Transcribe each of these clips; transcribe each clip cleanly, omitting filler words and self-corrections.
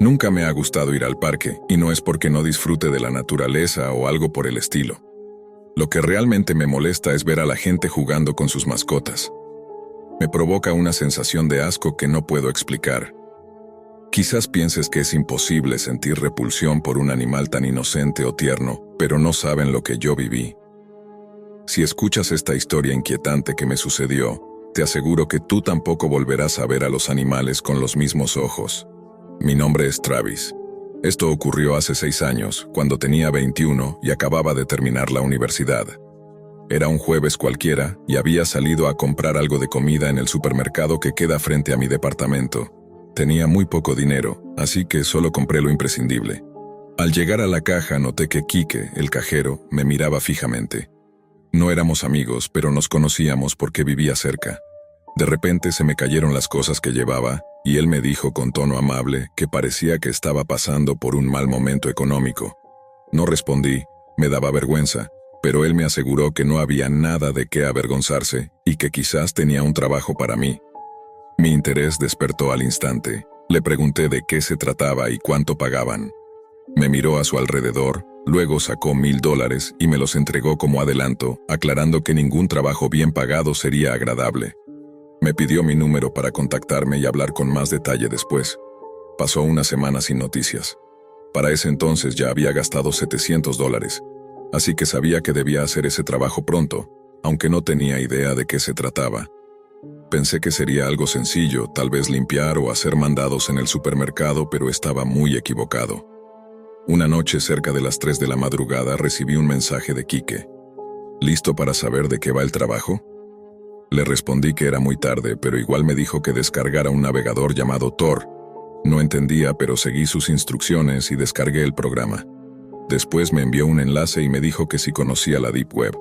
Nunca me ha gustado ir al parque, y no es porque no disfrute de la naturaleza o algo por el estilo. Lo que realmente me molesta es ver a la gente jugando con sus mascotas. Me provoca una sensación de asco que no puedo explicar. Quizás pienses que es imposible sentir repulsión por un animal tan inocente o tierno, pero no saben lo que yo viví. Si escuchas esta historia inquietante que me sucedió, te aseguro que tú tampoco volverás a ver a los animales con los mismos ojos. Mi nombre es Travis. Esto ocurrió hace 6 años, cuando tenía 21 y acababa de terminar la universidad. Era un jueves cualquiera y había salido a comprar algo de comida en el supermercado que queda frente a mi departamento. Tenía muy poco dinero, así que solo compré lo imprescindible. Al llegar a la caja noté que Quique, el cajero, me miraba fijamente. No éramos amigos, pero nos conocíamos porque vivía cerca. De repente se me cayeron las cosas que llevaba, y él me dijo con tono amable que parecía que estaba pasando por un mal momento económico. No respondí, me daba vergüenza, pero él me aseguró que no había nada de qué avergonzarse y que quizás tenía un trabajo para mí. Mi interés despertó al instante. Le pregunté de qué se trataba y cuánto pagaban. Me miró a su alrededor, luego sacó $1000 y me los entregó como adelanto, aclarando que ningún trabajo bien pagado sería agradable. Me pidió mi número para contactarme y hablar con más detalle después. Pasó una semana sin noticias. Para ese entonces ya había gastado $700, así que sabía que debía hacer ese trabajo pronto, aunque no tenía idea de qué se trataba. Pensé que sería algo sencillo, tal vez limpiar o hacer mandados en el supermercado, pero estaba muy equivocado. Una noche cerca de las 3 de la madrugada recibí un mensaje de Quique. ¿Listo para saber de qué va el trabajo? Le respondí que era muy tarde, pero igual me dijo que descargara un navegador llamado Tor. No entendía, pero seguí sus instrucciones y descargué el programa. Después me envió un enlace y me dijo que si conocía la Deep Web.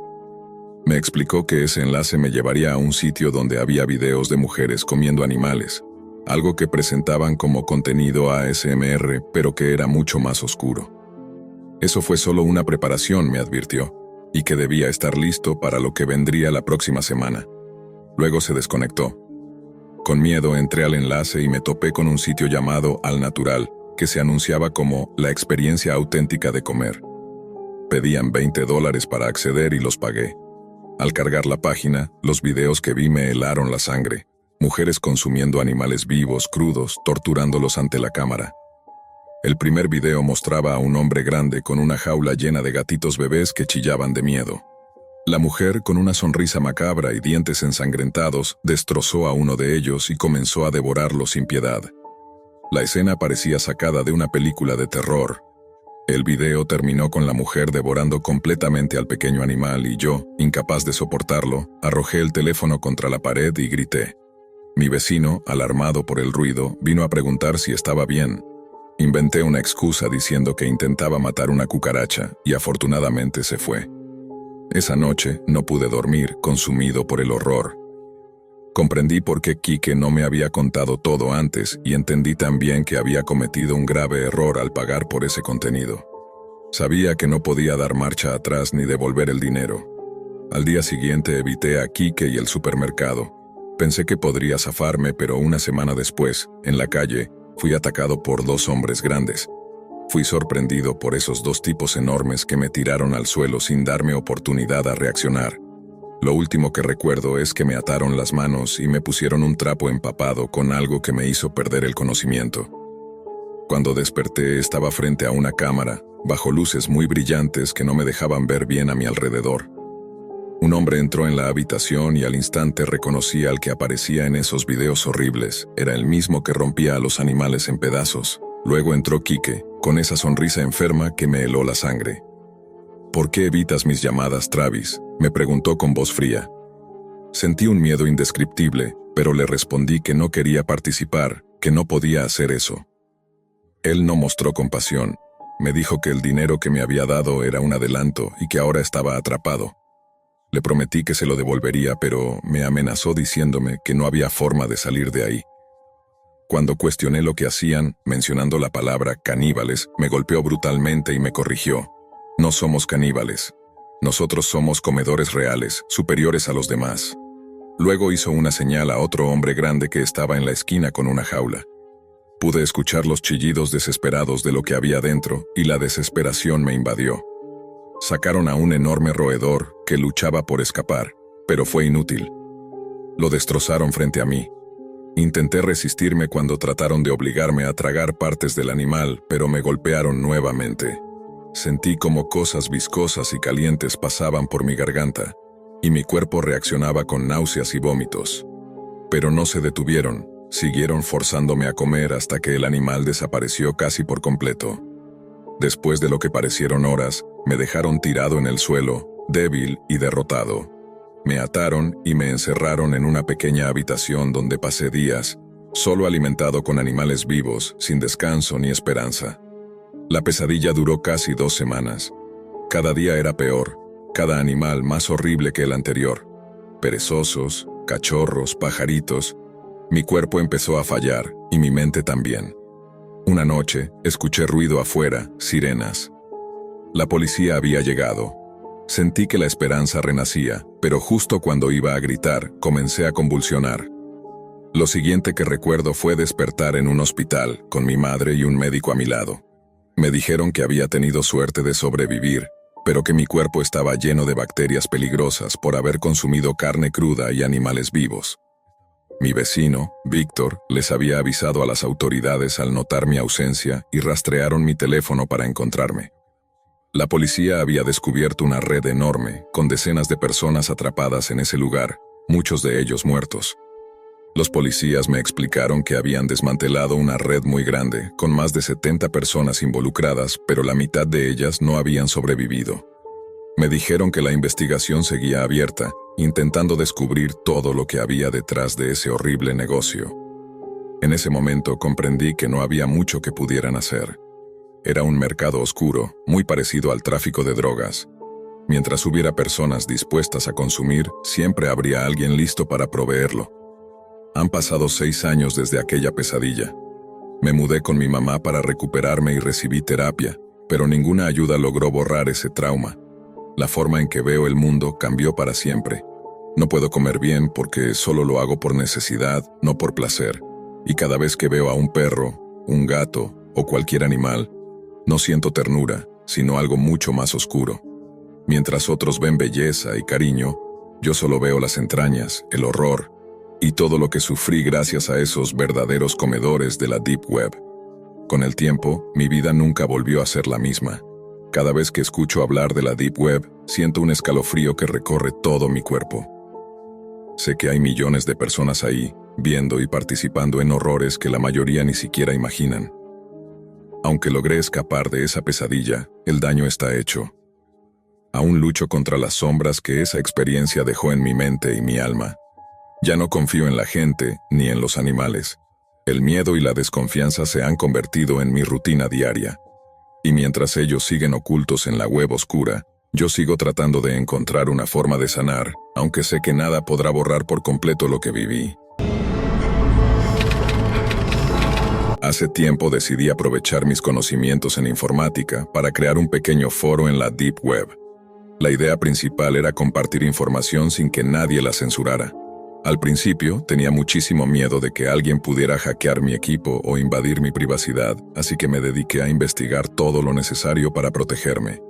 Me explicó que ese enlace me llevaría a un sitio donde había videos de mujeres comiendo animales, algo que presentaban como contenido ASMR, pero que era mucho más oscuro. Eso fue solo una preparación, me advirtió, y que debía estar listo para lo que vendría la próxima semana. Luego se desconectó. Con miedo entré al enlace y me topé con un sitio llamado Al Natural, que se anunciaba como la experiencia auténtica de comer. Pedían $20 para acceder y los pagué. Al cargar la página, los videos que vi me helaron la sangre. Mujeres consumiendo animales vivos, crudos, torturándolos ante la cámara. El primer video mostraba a un hombre grande con una jaula llena de gatitos bebés que chillaban de miedo. La mujer, con una sonrisa macabra y dientes ensangrentados, destrozó a uno de ellos y comenzó a devorarlo sin piedad. La escena parecía sacada de una película de terror. El video terminó con la mujer devorando completamente al pequeño animal y yo, incapaz de soportarlo, arrojé el teléfono contra la pared y grité. Mi vecino, alarmado por el ruido, vino a preguntar si estaba bien. Inventé una excusa diciendo que intentaba matar una cucaracha y afortunadamente se fue. Esa noche no pude dormir, consumido por el horror. Comprendí por qué Quique no me había contado todo antes y entendí también que había cometido un grave error al pagar por ese contenido. Sabía que no podía dar marcha atrás ni devolver el dinero. Al día siguiente evité a Quique y el supermercado. Pensé que podría zafarme, pero una semana después, en la calle, fui atacado por 2 hombres grandes. Fui sorprendido por esos 2 tipos enormes que me tiraron al suelo sin darme oportunidad a reaccionar. Lo último que recuerdo es que me ataron las manos y me pusieron un trapo empapado con algo que me hizo perder el conocimiento. Cuando desperté estaba frente a una cámara, bajo luces muy brillantes que no me dejaban ver bien a mi alrededor. Un hombre entró en la habitación y al instante reconocí al que aparecía en esos videos horribles. Era el mismo que rompía a los animales en pedazos. Luego entró Quique, con esa sonrisa enferma que me heló la sangre. ¿Por qué evitas mis llamadas, Travis?, me preguntó con voz fría. Sentí un miedo indescriptible, pero le respondí que no quería participar, que no podía hacer eso. Él no mostró compasión. Me dijo que el dinero que me había dado era un adelanto y que ahora estaba atrapado. Le prometí que se lo devolvería, pero me amenazó diciéndome que no había forma de salir de ahí. Cuando cuestioné lo que hacían, mencionando la palabra caníbales, me golpeó brutalmente y me corrigió. No somos caníbales. Nosotros somos comedores reales, superiores a los demás. Luego hizo una señal a otro hombre grande que estaba en la esquina con una jaula. Pude escuchar los chillidos desesperados de lo que había dentro y la desesperación me invadió. Sacaron a un enorme roedor que luchaba por escapar, pero fue inútil. Lo destrozaron frente a mí. Intenté resistirme cuando trataron de obligarme a tragar partes del animal, pero me golpearon nuevamente. Sentí como cosas viscosas y calientes pasaban por mi garganta, y mi cuerpo reaccionaba con náuseas y vómitos. Pero no se detuvieron, siguieron forzándome a comer hasta que el animal desapareció casi por completo. Después de lo que parecieron horas, me dejaron tirado en el suelo, débil y derrotado. Me ataron y me encerraron en una pequeña habitación donde pasé días, solo alimentado con animales vivos, sin descanso ni esperanza. La pesadilla duró casi 2 semanas. Cada día era peor, cada animal más horrible que el anterior. Perezosos, cachorros, pajaritos. Mi cuerpo empezó a fallar, y mi mente también. Una noche, escuché ruido afuera, sirenas. La policía había llegado. Sentí que la esperanza renacía, pero justo cuando iba a gritar, comencé a convulsionar. Lo siguiente que recuerdo fue despertar en un hospital, con mi madre y un médico a mi lado. Me dijeron que había tenido suerte de sobrevivir, pero que mi cuerpo estaba lleno de bacterias peligrosas por haber consumido carne cruda y animales vivos. Mi vecino, Víctor, les había avisado a las autoridades al notar mi ausencia y rastrearon mi teléfono para encontrarme. La policía había descubierto una red enorme, con decenas de personas atrapadas en ese lugar, muchos de ellos muertos. Los policías me explicaron que habían desmantelado una red muy grande, con más de 70 personas involucradas, pero la mitad de ellas no habían sobrevivido. Me dijeron que la investigación seguía abierta, intentando descubrir todo lo que había detrás de ese horrible negocio. En ese momento comprendí que no había mucho que pudieran hacer. Era un mercado oscuro, muy parecido al tráfico de drogas. Mientras hubiera personas dispuestas a consumir, siempre habría alguien listo para proveerlo. Han pasado 6 años desde aquella pesadilla. Me mudé con mi mamá para recuperarme y recibí terapia, pero ninguna ayuda logró borrar ese trauma. La forma en que veo el mundo cambió para siempre. No puedo comer bien porque solo lo hago por necesidad, no por placer. Y cada vez que veo a un perro, un gato o cualquier animal, no siento ternura, sino algo mucho más oscuro. Mientras otros ven belleza y cariño, yo solo veo las entrañas, el horror y todo lo que sufrí gracias a esos verdaderos comedores de la Deep Web. Con el tiempo, mi vida nunca volvió a ser la misma. Cada vez que escucho hablar de la Deep Web, siento un escalofrío que recorre todo mi cuerpo. Sé que hay millones de personas ahí, viendo y participando en horrores que la mayoría ni siquiera imaginan. Aunque logré escapar de esa pesadilla, el daño está hecho. Aún lucho contra las sombras que esa experiencia dejó en mi mente y mi alma. Ya no confío en la gente ni en los animales. El miedo y la desconfianza se han convertido en mi rutina diaria. Y mientras ellos siguen ocultos en la web oscura, yo sigo tratando de encontrar una forma de sanar, aunque sé que nada podrá borrar por completo lo que viví. Hace tiempo decidí aprovechar mis conocimientos en informática para crear un pequeño foro en la Deep Web. La idea principal era compartir información sin que nadie la censurara. Al principio, tenía muchísimo miedo de que alguien pudiera hackear mi equipo o invadir mi privacidad, así que me dediqué a investigar todo lo necesario para protegerme.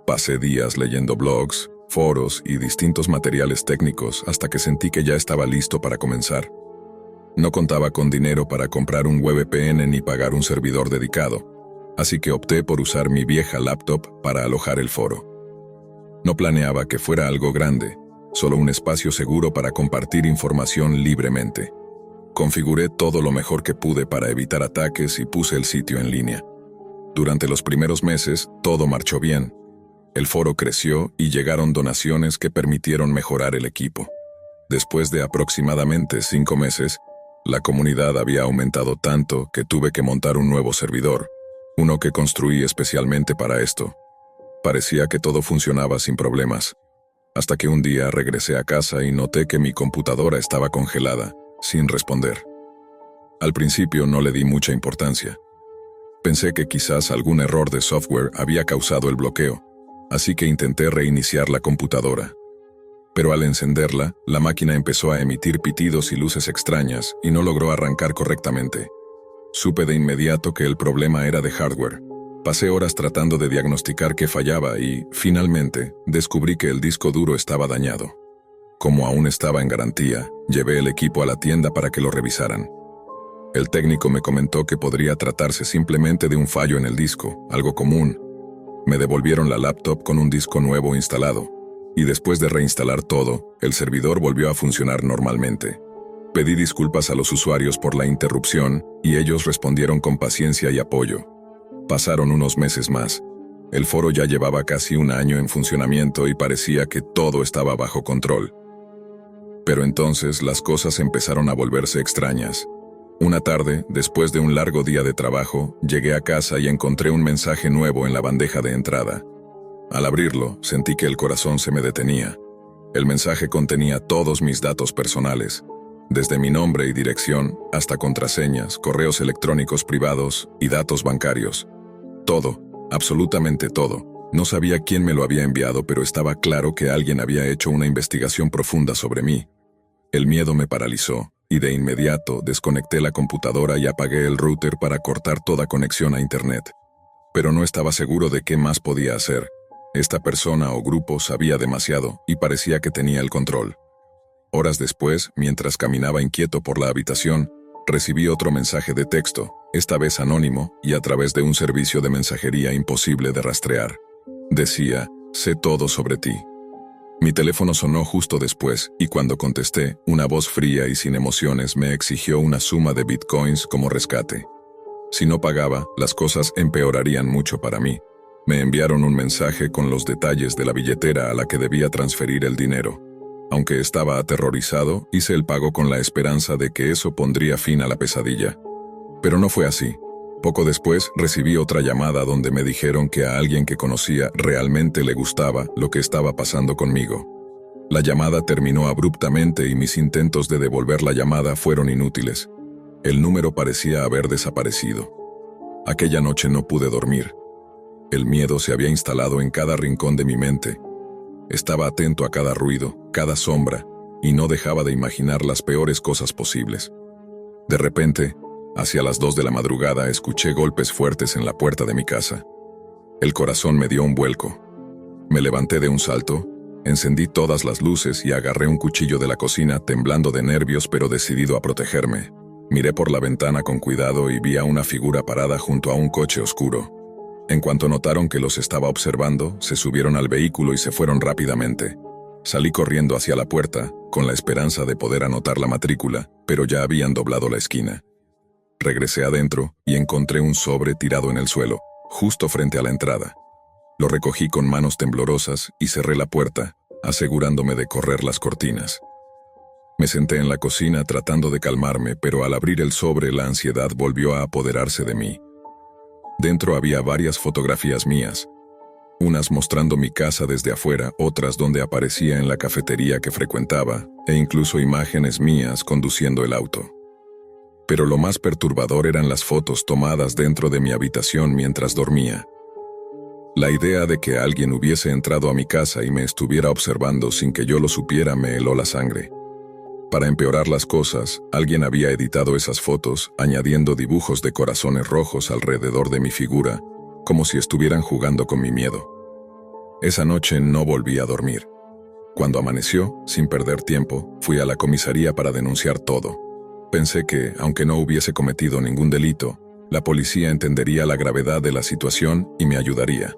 Pasé días leyendo blogs, foros y distintos materiales técnicos hasta que sentí que ya estaba listo para comenzar. No contaba con dinero para comprar un VPN ni pagar un servidor dedicado, así que opté por usar mi vieja laptop para alojar el foro. No planeaba que fuera algo grande, solo un espacio seguro para compartir información libremente. Configuré todo lo mejor que pude para evitar ataques y puse el sitio en línea. Durante los primeros meses, todo marchó bien. El foro creció y llegaron donaciones que permitieron mejorar el equipo. Después de aproximadamente 5 meses, la comunidad había aumentado tanto que tuve que montar un nuevo servidor, uno que construí especialmente para esto. Parecía que todo funcionaba sin problemas, hasta que un día regresé a casa y noté que mi computadora estaba congelada, sin responder. Al principio no le di mucha importancia. Pensé que quizás algún error de software había causado el bloqueo, así que intenté reiniciar la computadora. Pero al encenderla, la máquina empezó a emitir pitidos y luces extrañas y no logró arrancar correctamente. Supe de inmediato que el problema era de hardware. Pasé horas tratando de diagnosticar qué fallaba y, finalmente, descubrí que el disco duro estaba dañado. Como aún estaba en garantía, llevé el equipo a la tienda para que lo revisaran. El técnico me comentó que podría tratarse simplemente de un fallo en el disco, algo común. Me devolvieron la laptop con un disco nuevo instalado, y después de reinstalar todo, el servidor volvió a funcionar normalmente. Pedí disculpas a los usuarios por la interrupción, y ellos respondieron con paciencia y apoyo. Pasaron unos meses más. El foro ya llevaba casi un año en funcionamiento y parecía que todo estaba bajo control. Pero entonces las cosas empezaron a volverse extrañas. Una tarde, después de un largo día de trabajo, llegué a casa y encontré un mensaje nuevo en la bandeja de entrada. Al abrirlo, sentí que el corazón se me detenía. El mensaje contenía todos mis datos personales, desde mi nombre y dirección hasta contraseñas, correos electrónicos privados y datos bancarios. Todo, absolutamente todo. No sabía quién me lo había enviado, pero estaba claro que alguien había hecho una investigación profunda sobre mí. El miedo me paralizó, y de inmediato desconecté la computadora y apagué el router para cortar toda conexión a Internet. Pero no estaba seguro de qué más podía hacer. Esta persona o grupo sabía demasiado y parecía que tenía el control. Horas después, mientras caminaba inquieto por la habitación, recibí otro mensaje de texto, esta vez anónimo y a través de un servicio de mensajería imposible de rastrear. Decía, sé todo sobre ti. Mi teléfono sonó justo después, y cuando contesté, una voz fría y sin emociones me exigió una suma de bitcoins como rescate. Si no pagaba, las cosas empeorarían mucho para mí. Me enviaron un mensaje con los detalles de la billetera a la que debía transferir el dinero. Aunque estaba aterrorizado, hice el pago con la esperanza de que eso pondría fin a la pesadilla. Pero no fue así. Poco después recibí otra llamada donde me dijeron que a alguien que conocía realmente le gustaba lo que estaba pasando conmigo. La llamada terminó abruptamente y mis intentos de devolver la llamada fueron inútiles. El número parecía haber desaparecido. Aquella noche no pude dormir. El miedo se había instalado en cada rincón de mi mente. Estaba atento a cada ruido, cada sombra, y no dejaba de imaginar las peores cosas posibles. De repente, hacia las 2 de la madrugada escuché golpes fuertes en la puerta de mi casa. El corazón me dio un vuelco. Me levanté de un salto, encendí todas las luces y agarré un cuchillo de la cocina temblando de nervios pero decidido a protegerme. Miré por la ventana con cuidado y vi a una figura parada junto a un coche oscuro. En cuanto notaron que los estaba observando, se subieron al vehículo y se fueron rápidamente. Salí corriendo hacia la puerta, con la esperanza de poder anotar la matrícula, pero ya habían doblado la esquina. Regresé adentro y encontré un sobre tirado en el suelo, justo frente a la entrada. Lo recogí con manos temblorosas y cerré la puerta, asegurándome de correr las cortinas. Me senté en la cocina tratando de calmarme, pero al abrir el sobre la ansiedad volvió a apoderarse de mí. Dentro había varias fotografías mías, unas mostrando mi casa desde afuera, otras donde aparecía en la cafetería que frecuentaba, e incluso imágenes mías conduciendo el auto. Pero lo más perturbador eran las fotos tomadas dentro de mi habitación mientras dormía. La idea de que alguien hubiese entrado a mi casa y me estuviera observando sin que yo lo supiera me heló la sangre. Para empeorar las cosas, alguien había editado esas fotos, añadiendo dibujos de corazones rojos alrededor de mi figura, como si estuvieran jugando con mi miedo. Esa noche no volví a dormir. Cuando amaneció, sin perder tiempo, fui a la comisaría para denunciar todo. Pensé que, aunque no hubiese cometido ningún delito, la policía entendería la gravedad de la situación y me ayudaría.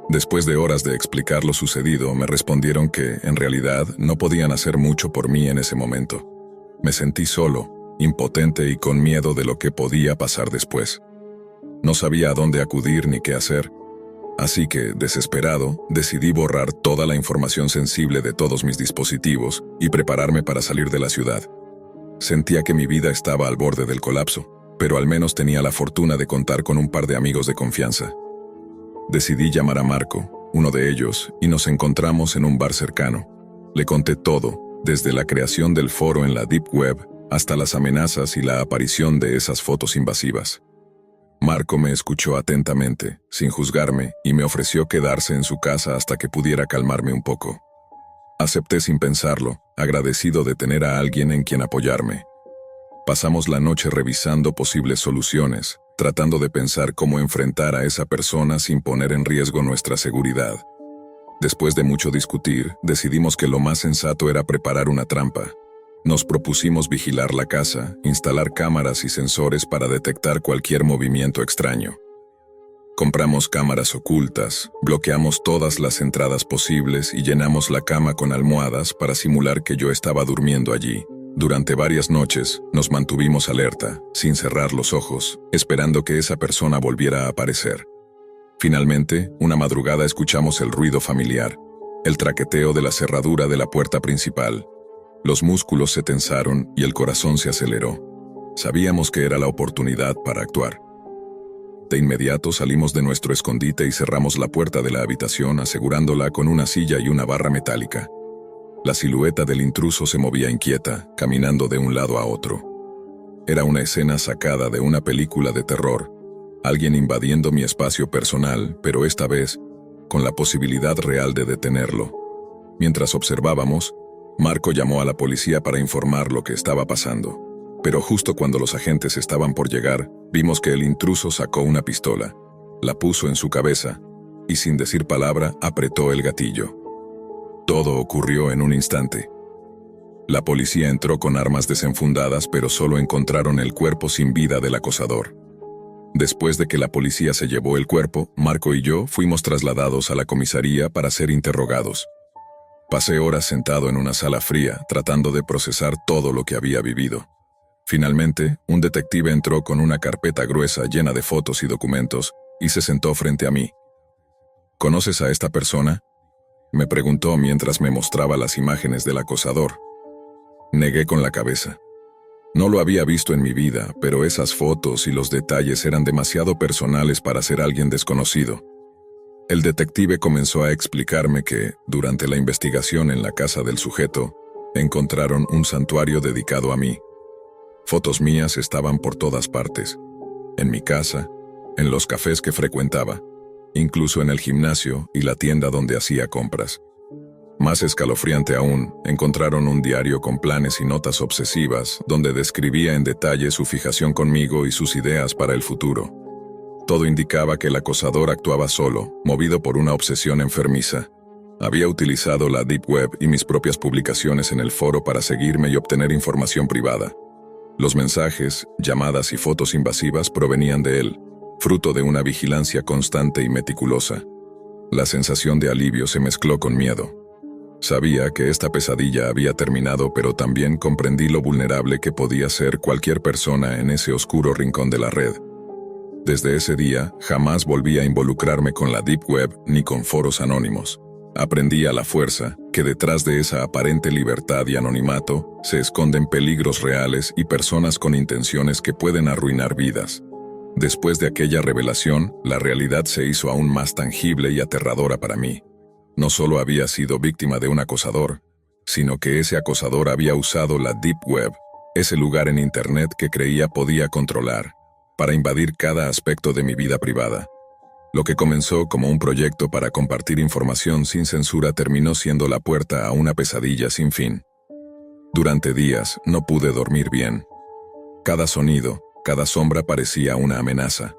Después de horas de explicar lo sucedido, me respondieron que, en realidad, no podían hacer mucho por mí en ese momento. Me sentí solo, impotente y con miedo de lo que podía pasar después. No sabía a dónde acudir ni qué hacer, así que, desesperado, decidí borrar toda la información sensible de todos mis dispositivos y prepararme para salir de la ciudad. Sentía que mi vida estaba al borde del colapso, pero al menos tenía la fortuna de contar con un par de amigos de confianza. Decidí llamar a Marco, uno de ellos, y nos encontramos en un bar cercano. Le conté todo, desde la creación del foro en la Deep Web hasta las amenazas y la aparición de esas fotos invasivas. Marco me escuchó atentamente, sin juzgarme, y me ofreció quedarse en su casa hasta que pudiera calmarme un poco. Acepté sin pensarlo, agradecido de tener a alguien en quien apoyarme. Pasamos la noche revisando posibles soluciones, tratando de pensar cómo enfrentar a esa persona sin poner en riesgo nuestra seguridad. Después de mucho discutir, decidimos que lo más sensato era preparar una trampa. Nos propusimos vigilar la casa, instalar cámaras y sensores para detectar cualquier movimiento extraño. Compramos cámaras ocultas, bloqueamos todas las entradas posibles y llenamos la cama con almohadas para simular que yo estaba durmiendo allí. Durante varias noches, nos mantuvimos alerta, sin cerrar los ojos, esperando que esa persona volviera a aparecer. Finalmente, una madrugada escuchamos el ruido familiar, el traqueteo de la cerradura de la puerta principal. Los músculos se tensaron y el corazón se aceleró. Sabíamos que era la oportunidad para actuar. De inmediato salimos de nuestro escondite y cerramos la puerta de la habitación asegurándola con una silla y una barra metálica. La silueta del intruso se movía inquieta, caminando de un lado a otro. Era una escena sacada de una película de terror, alguien invadiendo mi espacio personal, pero esta vez, con la posibilidad real de detenerlo. Mientras observábamos, Marco llamó a la policía para informar lo que estaba pasando. Pero justo cuando los agentes estaban por llegar, vimos que el intruso sacó una pistola, la puso en su cabeza y sin decir palabra apretó el gatillo. Todo ocurrió en un instante. La policía entró con armas desenfundadas, pero solo encontraron el cuerpo sin vida del acosador. Después de que la policía se llevó el cuerpo, Marco y yo fuimos trasladados a la comisaría para ser interrogados. Pasé horas sentado en una sala fría, tratando de procesar todo lo que había vivido. Finalmente, un detective entró con una carpeta gruesa llena de fotos y documentos y se sentó frente a mí. ¿Conoces a esta persona?, me preguntó mientras me mostraba las imágenes del acosador. Negué con la cabeza. No lo había visto en mi vida, pero esas fotos y los detalles eran demasiado personales para ser alguien desconocido. El detective comenzó a explicarme que, durante la investigación en la casa del sujeto, encontraron un santuario dedicado a mí. Fotos mías estaban por todas partes, en mi casa, en los cafés que frecuentaba, incluso en el gimnasio y la tienda donde hacía compras. Más escalofriante aún, encontraron un diario con planes y notas obsesivas donde describía en detalle su fijación conmigo y sus ideas para el futuro. Todo indicaba que el acosador actuaba solo, movido por una obsesión enfermiza. Había utilizado la Deep Web y mis propias publicaciones en el foro para seguirme y obtener información privada. Los mensajes, llamadas y fotos invasivas provenían de él, fruto de una vigilancia constante y meticulosa. La sensación de alivio se mezcló con miedo. Sabía que esta pesadilla había terminado, pero también comprendí lo vulnerable que podía ser cualquier persona en ese oscuro rincón de la red. Desde ese día, jamás volví a involucrarme con la Deep Web ni con foros anónimos. Aprendí a la fuerza que detrás de esa aparente libertad y anonimato se esconden peligros reales y personas con intenciones que pueden arruinar vidas. Después de aquella revelación, la realidad se hizo aún más tangible y aterradora para mí. No solo había sido víctima de un acosador, sino que ese acosador había usado la Deep Web, ese lugar en Internet que creía podía controlar, para invadir cada aspecto de mi vida privada. Lo que comenzó como un proyecto para compartir información sin censura terminó siendo la puerta a una pesadilla sin fin. Durante días no pude dormir bien. Cada sonido, cada sombra parecía una amenaza.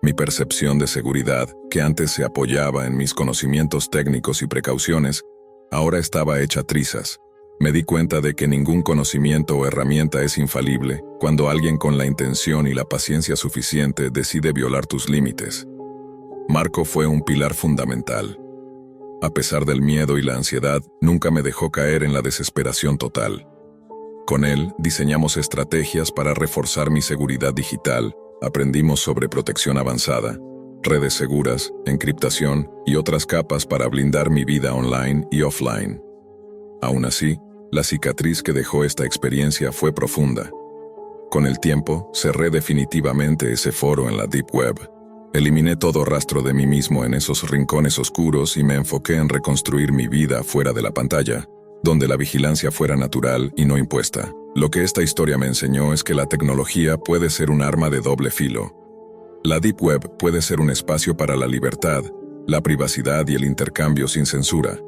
Mi percepción de seguridad, que antes se apoyaba en mis conocimientos técnicos y precauciones, ahora estaba hecha trizas. Me di cuenta de que ningún conocimiento o herramienta es infalible cuando alguien con la intención y la paciencia suficiente decide violar tus límites. Marco fue un pilar fundamental. A pesar del miedo y la ansiedad, nunca me dejó caer en la desesperación total. Con él, diseñamos estrategias para reforzar mi seguridad digital, aprendimos sobre protección avanzada, redes seguras, encriptación y otras capas para blindar mi vida online y offline. Aún así, la cicatriz que dejó esta experiencia fue profunda. Con el tiempo, cerré definitivamente ese foro en la Deep Web. Eliminé todo rastro de mí mismo en esos rincones oscuros y me enfoqué en reconstruir mi vida fuera de la pantalla, donde la vigilancia fuera natural y no impuesta. Lo que esta historia me enseñó es que la tecnología puede ser un arma de doble filo. La Deep Web puede ser un espacio para la libertad, la privacidad y el intercambio sin censura,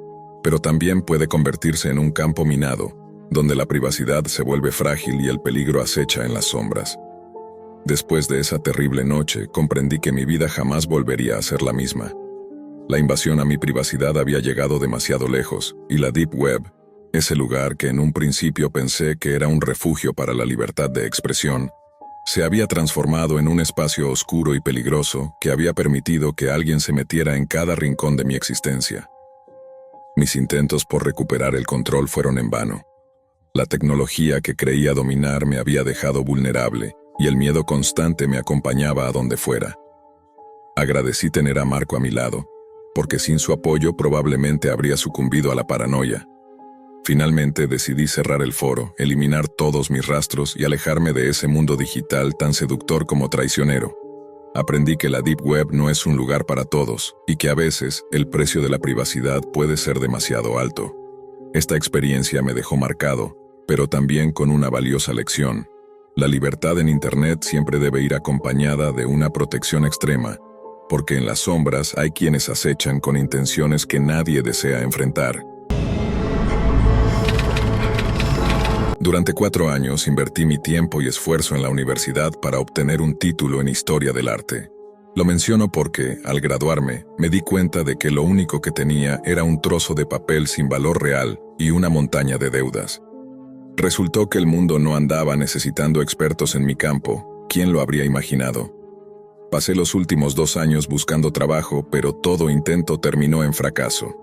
pero también puede convertirse en un campo minado, donde la privacidad se vuelve frágil y el peligro acecha en las sombras. Después de esa terrible noche, comprendí que mi vida jamás volvería a ser la misma. La invasión a mi privacidad había llegado demasiado lejos, y la Deep Web, ese lugar que en un principio pensé que era un refugio para la libertad de expresión, se había transformado en un espacio oscuro y peligroso que había permitido que alguien se metiera en cada rincón de mi existencia. Mis intentos por recuperar el control fueron en vano. La tecnología que creía dominar me había dejado vulnerable, y el miedo constante me acompañaba a donde fuera. Agradecí tener a Marco a mi lado, porque sin su apoyo probablemente habría sucumbido a la paranoia. Finalmente decidí cerrar el foro, eliminar todos mis rastros y alejarme de ese mundo digital tan seductor como traicionero. Aprendí que la Deep Web no es un lugar para todos, y que a veces el precio de la privacidad puede ser demasiado alto. Esta experiencia me dejó marcado, pero también con una valiosa lección. La libertad en Internet siempre debe ir acompañada de una protección extrema, porque en las sombras hay quienes acechan con intenciones que nadie desea enfrentar. Durante 4 años invertí mi tiempo y esfuerzo en la universidad para obtener un título en Historia del Arte. Lo menciono porque, al graduarme, me di cuenta de que lo único que tenía era un trozo de papel sin valor real y una montaña de deudas. Resultó que el mundo no andaba necesitando expertos en mi campo. ¿Quién lo habría imaginado? Pasé los últimos 2 años buscando trabajo, pero todo intento terminó en fracaso.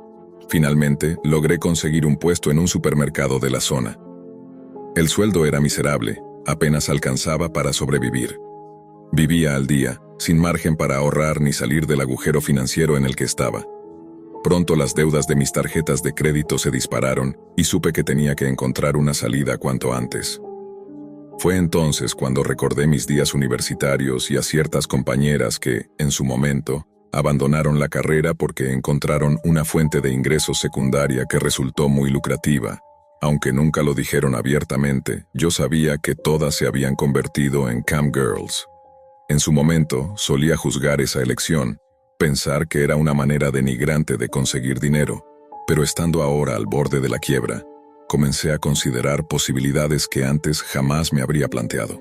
Finalmente, logré conseguir un puesto en un supermercado de la zona. El sueldo era miserable, apenas alcanzaba para sobrevivir. Vivía al día, sin margen para ahorrar ni salir del agujero financiero en el que estaba. Pronto las deudas de mis tarjetas de crédito se dispararon y supe que tenía que encontrar una salida cuanto antes. Fue entonces cuando recordé mis días universitarios y a ciertas compañeras que, en su momento, abandonaron la carrera porque encontraron una fuente de ingresos secundaria que resultó muy lucrativa. Aunque nunca lo dijeron abiertamente, yo sabía que todas se habían convertido en cam girls. En su momento, solía juzgar esa elección, pensar que era una manera denigrante de conseguir dinero, pero estando ahora al borde de la quiebra, comencé a considerar posibilidades que antes jamás me habría planteado.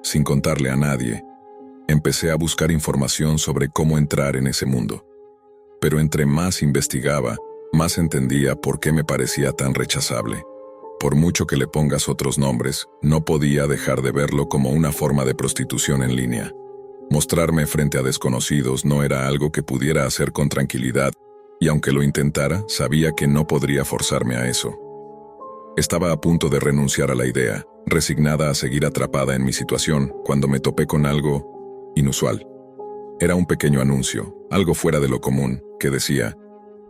Sin contarle a nadie, empecé a buscar información sobre cómo entrar en ese mundo. Pero entre más investigaba, más entendía por qué me parecía tan rechazable. Por mucho que le pongas otros nombres, no podía dejar de verlo como una forma de prostitución en línea. Mostrarme frente a desconocidos no era algo que pudiera hacer con tranquilidad, y aunque lo intentara, sabía que no podría forzarme a eso. Estaba a punto de renunciar a la idea, resignada a seguir atrapada en mi situación, cuando me topé con algo inusual. Era un pequeño anuncio, algo fuera de lo común, que decía: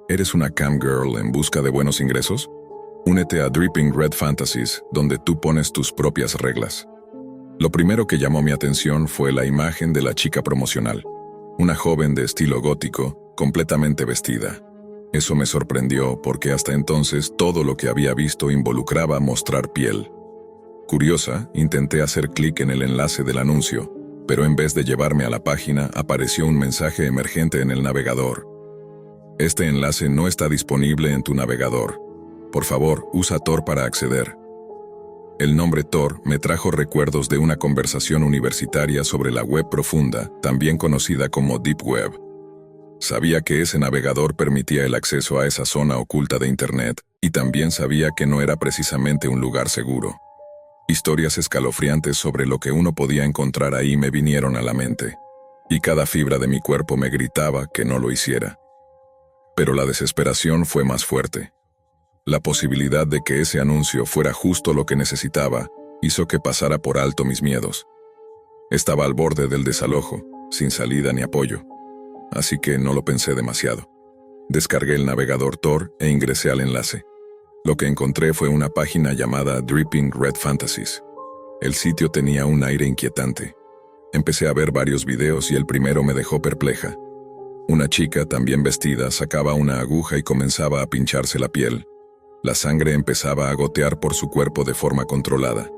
¿eres una cam girl en busca de buenos ingresos? Únete a Dripping Red Fantasies, donde tú pones tus propias reglas. Lo primero que llamó mi atención fue la imagen de la chica promocional, una joven de estilo gótico, completamente vestida. Eso me sorprendió porque hasta entonces todo lo que había visto involucraba mostrar piel. Curiosa, intenté hacer clic en el enlace del anuncio, pero en vez de llevarme a la página, apareció un mensaje emergente en el navegador. Este enlace no está disponible en tu navegador. Por favor, usa Tor para acceder. El nombre Tor me trajo recuerdos de una conversación universitaria sobre la web profunda, también conocida como Deep Web. Sabía que ese navegador permitía el acceso a esa zona oculta de Internet, y también sabía que no era precisamente un lugar seguro. Historias escalofriantes sobre lo que uno podía encontrar ahí me vinieron a la mente, y cada fibra de mi cuerpo me gritaba que no lo hiciera. Pero la desesperación fue más fuerte. La posibilidad de que ese anuncio fuera justo lo que necesitaba hizo que pasara por alto mis miedos. Estaba al borde del desalojo, sin salida ni apoyo, así que no lo pensé demasiado. Descargué el navegador Tor e ingresé al enlace. Lo que encontré fue una página llamada Dripping Red Fantasies. El sitio tenía un aire inquietante. Empecé a ver varios videos y el primero me dejó perpleja. Una chica, también vestida, sacaba una aguja y comenzaba a pincharse la piel. La sangre empezaba a gotear por su cuerpo de forma controlada.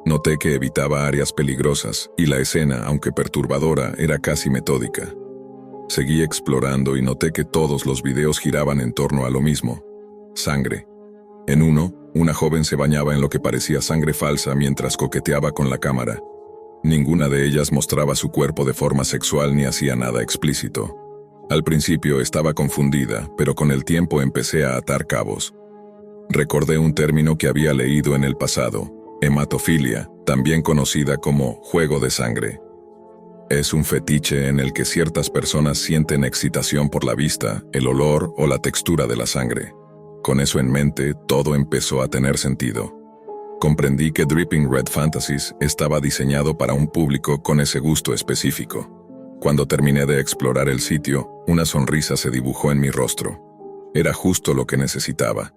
Noté que evitaba áreas peligrosas y la escena, aunque perturbadora, era casi metódica. Seguí explorando y noté que todos los videos giraban en torno a lo mismo: sangre. En uno, una joven se bañaba en lo que parecía sangre falsa mientras coqueteaba con la cámara. Ninguna de ellas mostraba su cuerpo de forma sexual ni hacía nada explícito. Al principio estaba confundida, pero con el tiempo empecé a atar cabos. Recordé un término que había leído en el pasado: hematofilia, también conocida como juego de sangre. Es un fetiche en el que ciertas personas sienten excitación por la vista, el olor o la textura de la sangre. Con eso en mente, todo empezó a tener sentido. Comprendí que Dripping Red Fantasies estaba diseñado para un público con ese gusto específico. Cuando terminé de explorar el sitio, una sonrisa se dibujó en mi rostro. Era justo lo que necesitaba.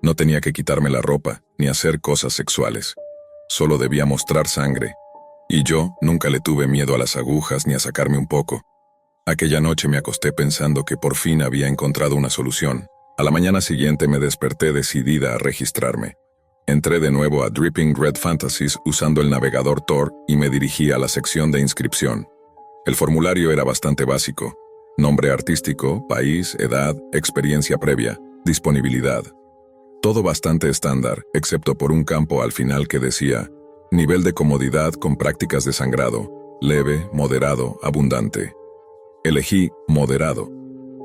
No tenía que quitarme la ropa, ni hacer cosas sexuales. Solo debía mostrar sangre. Y yo nunca le tuve miedo a las agujas ni a sacarme un poco. Aquella noche me acosté pensando que por fin había encontrado una solución. A la mañana siguiente me desperté decidida a registrarme. Entré de nuevo a Dripping Red Fantasies usando el navegador Tor y me dirigí a la sección de inscripción. El formulario era bastante básico: nombre artístico, país, edad, experiencia previa, disponibilidad. Todo bastante estándar, excepto por un campo al final que decía: nivel de comodidad con prácticas de sangrado, leve, moderado, abundante. Elegí moderado.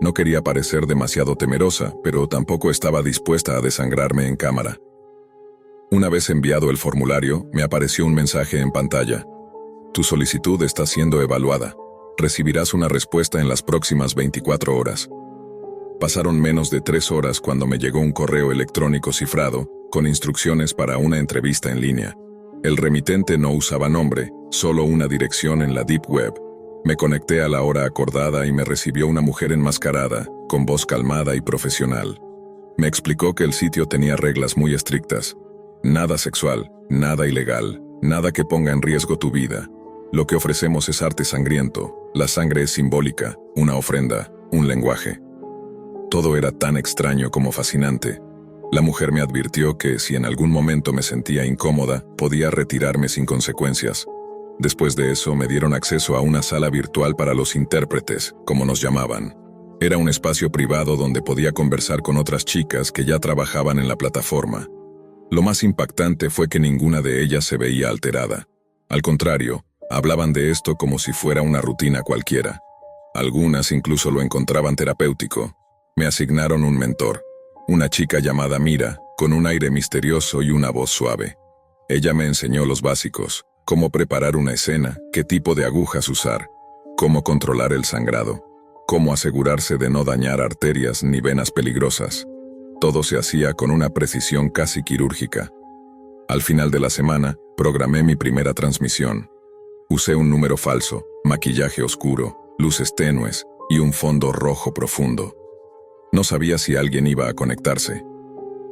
No quería parecer demasiado temerosa, pero tampoco estaba dispuesta a desangrarme en cámara. Una vez enviado el formulario, me apareció un mensaje en pantalla: tu solicitud está siendo evaluada. Recibirás una respuesta en las próximas 24 horas. Pasaron menos de 3 horas cuando me llegó un correo electrónico cifrado, con instrucciones para una entrevista en línea. El remitente no usaba nombre, solo una dirección en la Deep Web. Me conecté a la hora acordada y me recibió una mujer enmascarada, con voz calmada y profesional. Me explicó que el sitio tenía reglas muy estrictas. Nada sexual, nada ilegal, nada que ponga en riesgo tu vida. Lo que ofrecemos es arte sangriento, la sangre es simbólica, una ofrenda, un lenguaje. Todo era tan extraño como fascinante. La mujer me advirtió que si en algún momento me sentía incómoda, podía retirarme sin consecuencias. Después de eso me dieron acceso a una sala virtual para los intérpretes, como nos llamaban. Era un espacio privado donde podía conversar con otras chicas que ya trabajaban en la plataforma. Lo más impactante fue que ninguna de ellas se veía alterada. Al contrario, hablaban de esto como si fuera una rutina cualquiera. Algunas incluso lo encontraban terapéutico. Me asignaron un mentor, una chica llamada Mira, con un aire misterioso y una voz suave. Ella me enseñó los básicos: cómo preparar una escena, qué tipo de agujas usar, cómo controlar el sangrado, cómo asegurarse de no dañar arterias ni venas peligrosas. Todo se hacía con una precisión casi quirúrgica. Al final de la semana, programé mi primera transmisión. Usé un número falso, maquillaje oscuro, luces tenues y un fondo rojo profundo. No sabía si alguien iba a conectarse,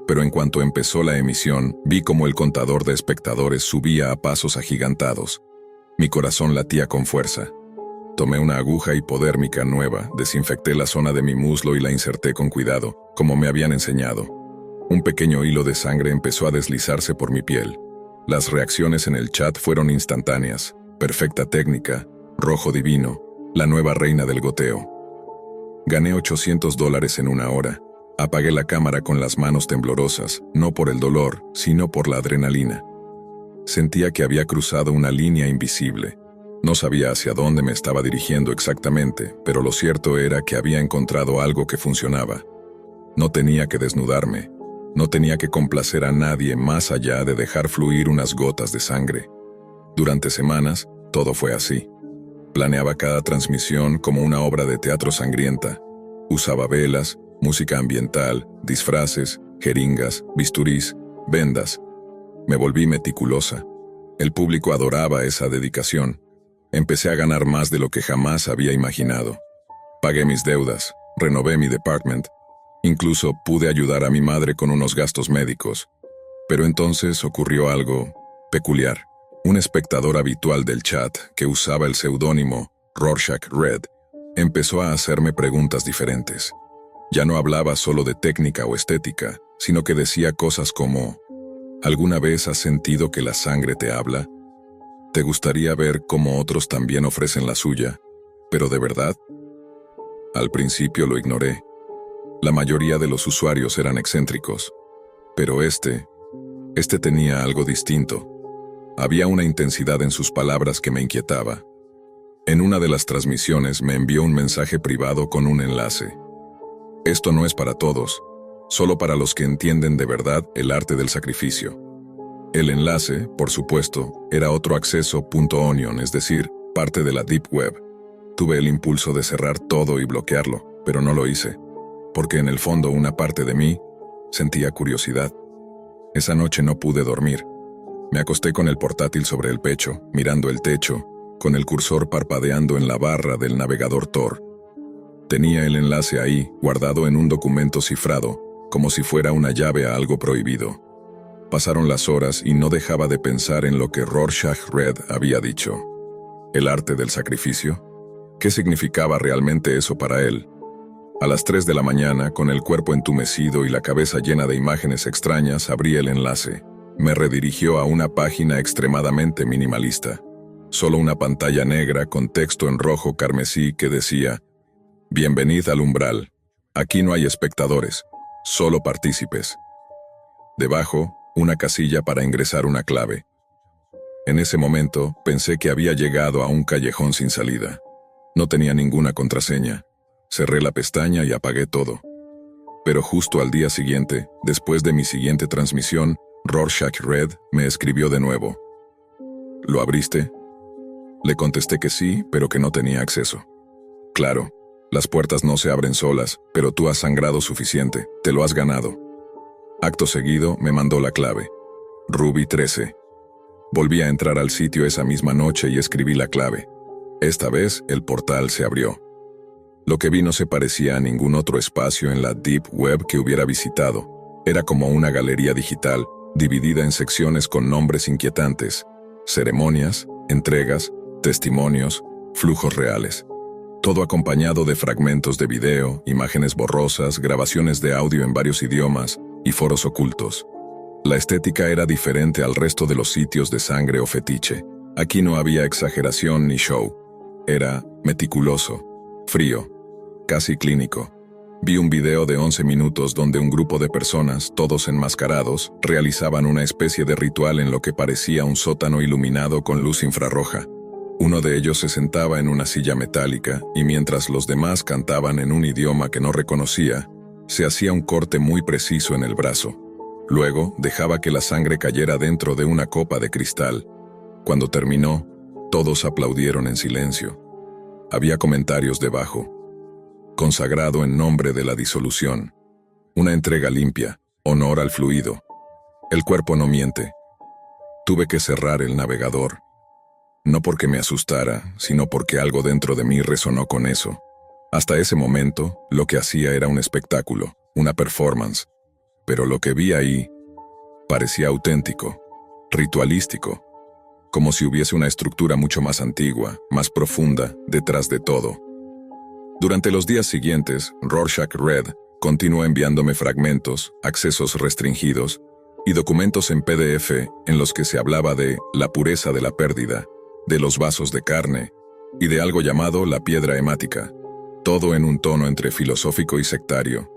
pero en cuanto empezó la emisión, vi como el contador de espectadores subía a pasos agigantados. Mi corazón latía con fuerza. Tomé una aguja hipodérmica nueva, desinfecté la zona de mi muslo y la inserté con cuidado, como me habían enseñado. Un pequeño hilo de sangre empezó a deslizarse por mi piel. Las reacciones en el chat fueron instantáneas: perfecta técnica, rojo divino, la nueva reina del goteo. Gané $800 en una hora. Apagué la cámara con las manos temblorosas, no por el dolor, sino por la adrenalina. Sentía que había cruzado una línea invisible. No sabía hacia dónde me estaba dirigiendo exactamente, pero lo cierto era que había encontrado algo que funcionaba. No tenía que desnudarme. No tenía que complacer a nadie más allá de dejar fluir unas gotas de sangre. Durante semanas, todo fue así. Planeaba cada transmisión como una obra de teatro sangrienta. Usaba velas, música ambiental, disfraces, jeringas, bisturís, vendas. Me volví meticulosa. El público adoraba esa dedicación. Empecé a ganar más de lo que jamás había imaginado. Pagué mis deudas, renové mi department. Incluso pude ayudar a mi madre con unos gastos médicos. Pero entonces ocurrió algo peculiar. Un espectador habitual del chat, que usaba el seudónimo Rorschach Red, empezó a hacerme preguntas diferentes. Ya no hablaba solo de técnica o estética, sino que decía cosas como: ¿alguna vez has sentido que la sangre te habla? ¿Te gustaría ver cómo otros también ofrecen la suya? ¿Pero de verdad? Al principio lo ignoré. La mayoría de los usuarios eran excéntricos. Pero este tenía algo distinto. Había una intensidad en sus palabras que me inquietaba. En una de las transmisiones me envió un mensaje privado con un enlace. Esto no es para todos, solo para los que entienden de verdad el arte del sacrificio. El enlace, por supuesto, era otro acceso.onion, es decir, parte de la Deep Web. Tuve el impulso de cerrar todo y bloquearlo, pero no lo hice, porque en el fondo una parte de mí sentía curiosidad. Esa noche no pude dormir. Me acosté con el portátil sobre el pecho, mirando el techo, con el cursor parpadeando en la barra del navegador Tor. Tenía el enlace ahí, guardado en un documento cifrado, como si fuera una llave a algo prohibido. Pasaron las horas y no dejaba de pensar en lo que Rorschach Red había dicho. ¿El arte del sacrificio? ¿Qué significaba realmente eso para él? A las 3 de la mañana, con el cuerpo entumecido y la cabeza llena de imágenes extrañas, abrí el enlace. Me redirigió a una página extremadamente minimalista. Solo una pantalla negra con texto en rojo carmesí que decía: «Bienvenid al umbral. Aquí no hay espectadores, solo partícipes». Debajo, una casilla para ingresar una clave. En ese momento, pensé que había llegado a un callejón sin salida. No tenía ninguna contraseña. Cerré la pestaña y apagué todo. Pero justo al día siguiente, después de mi siguiente transmisión, Rorschach Red me escribió de nuevo. ¿Lo abriste? Le contesté que sí, pero que no tenía acceso. Claro, las puertas no se abren solas, pero tú has sangrado suficiente, te lo has ganado. Acto seguido me mandó la clave. Ruby 13. Volví a entrar al sitio esa misma noche y escribí la clave. Esta vez el portal se abrió. Lo que vi no se parecía a ningún otro espacio en la Deep Web que hubiera visitado. Era como una galería digital, dividida en secciones con nombres inquietantes, ceremonias, entregas, testimonios, flujos reales. Todo acompañado de fragmentos de video, imágenes borrosas, grabaciones de audio en varios idiomas y foros ocultos. La estética era diferente al resto de los sitios de sangre o fetiche. Aquí no había exageración ni show. Era meticuloso, frío, casi clínico. Vi un video de 11 minutos donde un grupo de personas, todos enmascarados, realizaban una especie de ritual en lo que parecía un sótano iluminado con luz infrarroja. Uno de ellos se sentaba en una silla metálica y mientras los demás cantaban en un idioma que no reconocía, se hacía un corte muy preciso en el brazo. Luego dejaba que la sangre cayera dentro de una copa de cristal. Cuando terminó, todos aplaudieron en silencio. Había comentarios debajo. Consagrado en nombre de la disolución. Una entrega limpia, honor al fluido. El cuerpo no miente. Tuve que cerrar el navegador. No porque me asustara, sino porque algo dentro de mí resonó con eso. Hasta ese momento, lo que hacía era un espectáculo, una performance. Pero lo que vi ahí parecía auténtico, ritualístico, como si hubiese una estructura mucho más antigua, más profunda, detrás de todo. Durante los días siguientes, Rorschach Red continuó enviándome fragmentos, accesos restringidos y documentos en PDF en los que se hablaba de la pureza de la pérdida, de los vasos de carne y de algo llamado la piedra hemática, todo en un tono entre filosófico y sectario.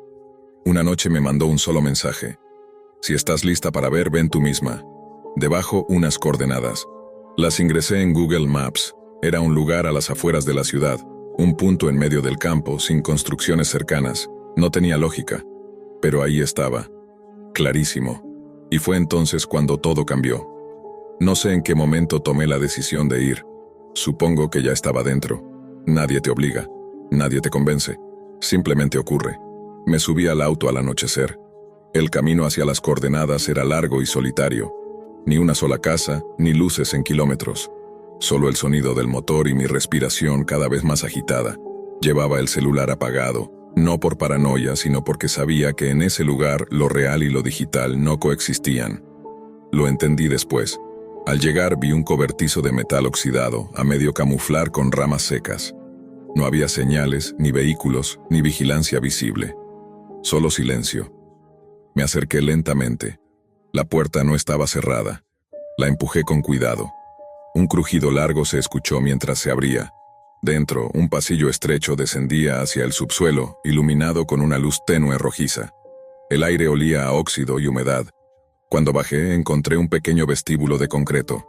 Una noche me mandó un solo mensaje. Si estás lista para ver, ven tú misma. Debajo unas coordenadas. Las ingresé en Google Maps. Era un lugar a las afueras de la ciudad. Un punto en medio del campo, sin construcciones cercanas. No tenía lógica. Pero ahí estaba. Clarísimo. Y fue entonces cuando todo cambió. No sé en qué momento tomé la decisión de ir. Supongo que ya estaba dentro. Nadie te obliga. Nadie te convence. Simplemente ocurre. Me subí al auto al anochecer. El camino hacia las coordenadas era largo y solitario. Ni una sola casa, ni luces en kilómetros. Solo el sonido del motor y mi respiración cada vez más agitada. Llevaba el celular apagado, no por paranoia, sino porque sabía que en ese lugar lo real y lo digital no coexistían. Lo entendí después. Al llegar vi un cobertizo de metal oxidado, a medio camuflar con ramas secas. No había señales, ni vehículos, ni vigilancia visible. Solo silencio. Me acerqué lentamente. La puerta no estaba cerrada. La empujé con cuidado. Un crujido largo se escuchó mientras se abría. Dentro, un pasillo estrecho descendía hacia el subsuelo, iluminado con una luz tenue rojiza. El aire olía a óxido y humedad. Cuando bajé, encontré un pequeño vestíbulo de concreto.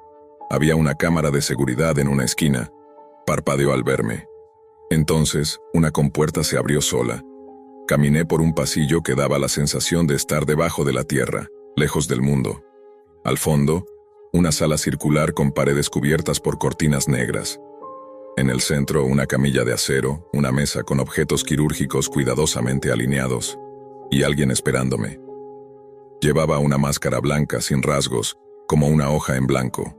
Había una cámara de seguridad en una esquina. Parpadeó al verme. Entonces, una compuerta se abrió sola. Caminé por un pasillo que daba la sensación de estar debajo de la tierra, lejos del mundo. Al fondo, una sala circular con paredes cubiertas por cortinas negras. En el centro, una camilla de acero, una mesa con objetos quirúrgicos cuidadosamente alineados, y alguien esperándome. Llevaba una máscara blanca sin rasgos, como una hoja en blanco.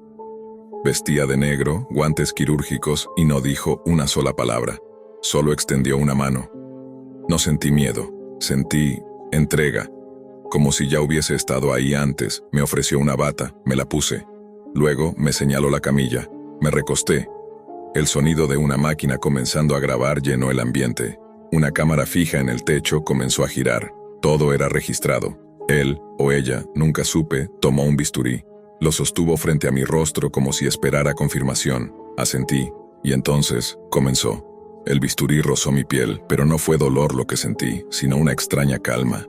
Vestía de negro, guantes quirúrgicos y no dijo una sola palabra. Solo extendió una mano. No sentí miedo, sentí entrega. Como si ya hubiese estado ahí antes, me ofreció una bata, me la puse. Luego me señaló la camilla, me recosté. El sonido de una máquina comenzando a grabar llenó el ambiente. Una cámara fija en el techo comenzó a girar. Todo era registrado. Él, o ella, nunca supe, tomó un bisturí. Lo sostuvo frente a mi rostro como si esperara confirmación. Asentí, y entonces comenzó. El bisturí rozó mi piel, pero no fue dolor lo que sentí, sino una extraña calma.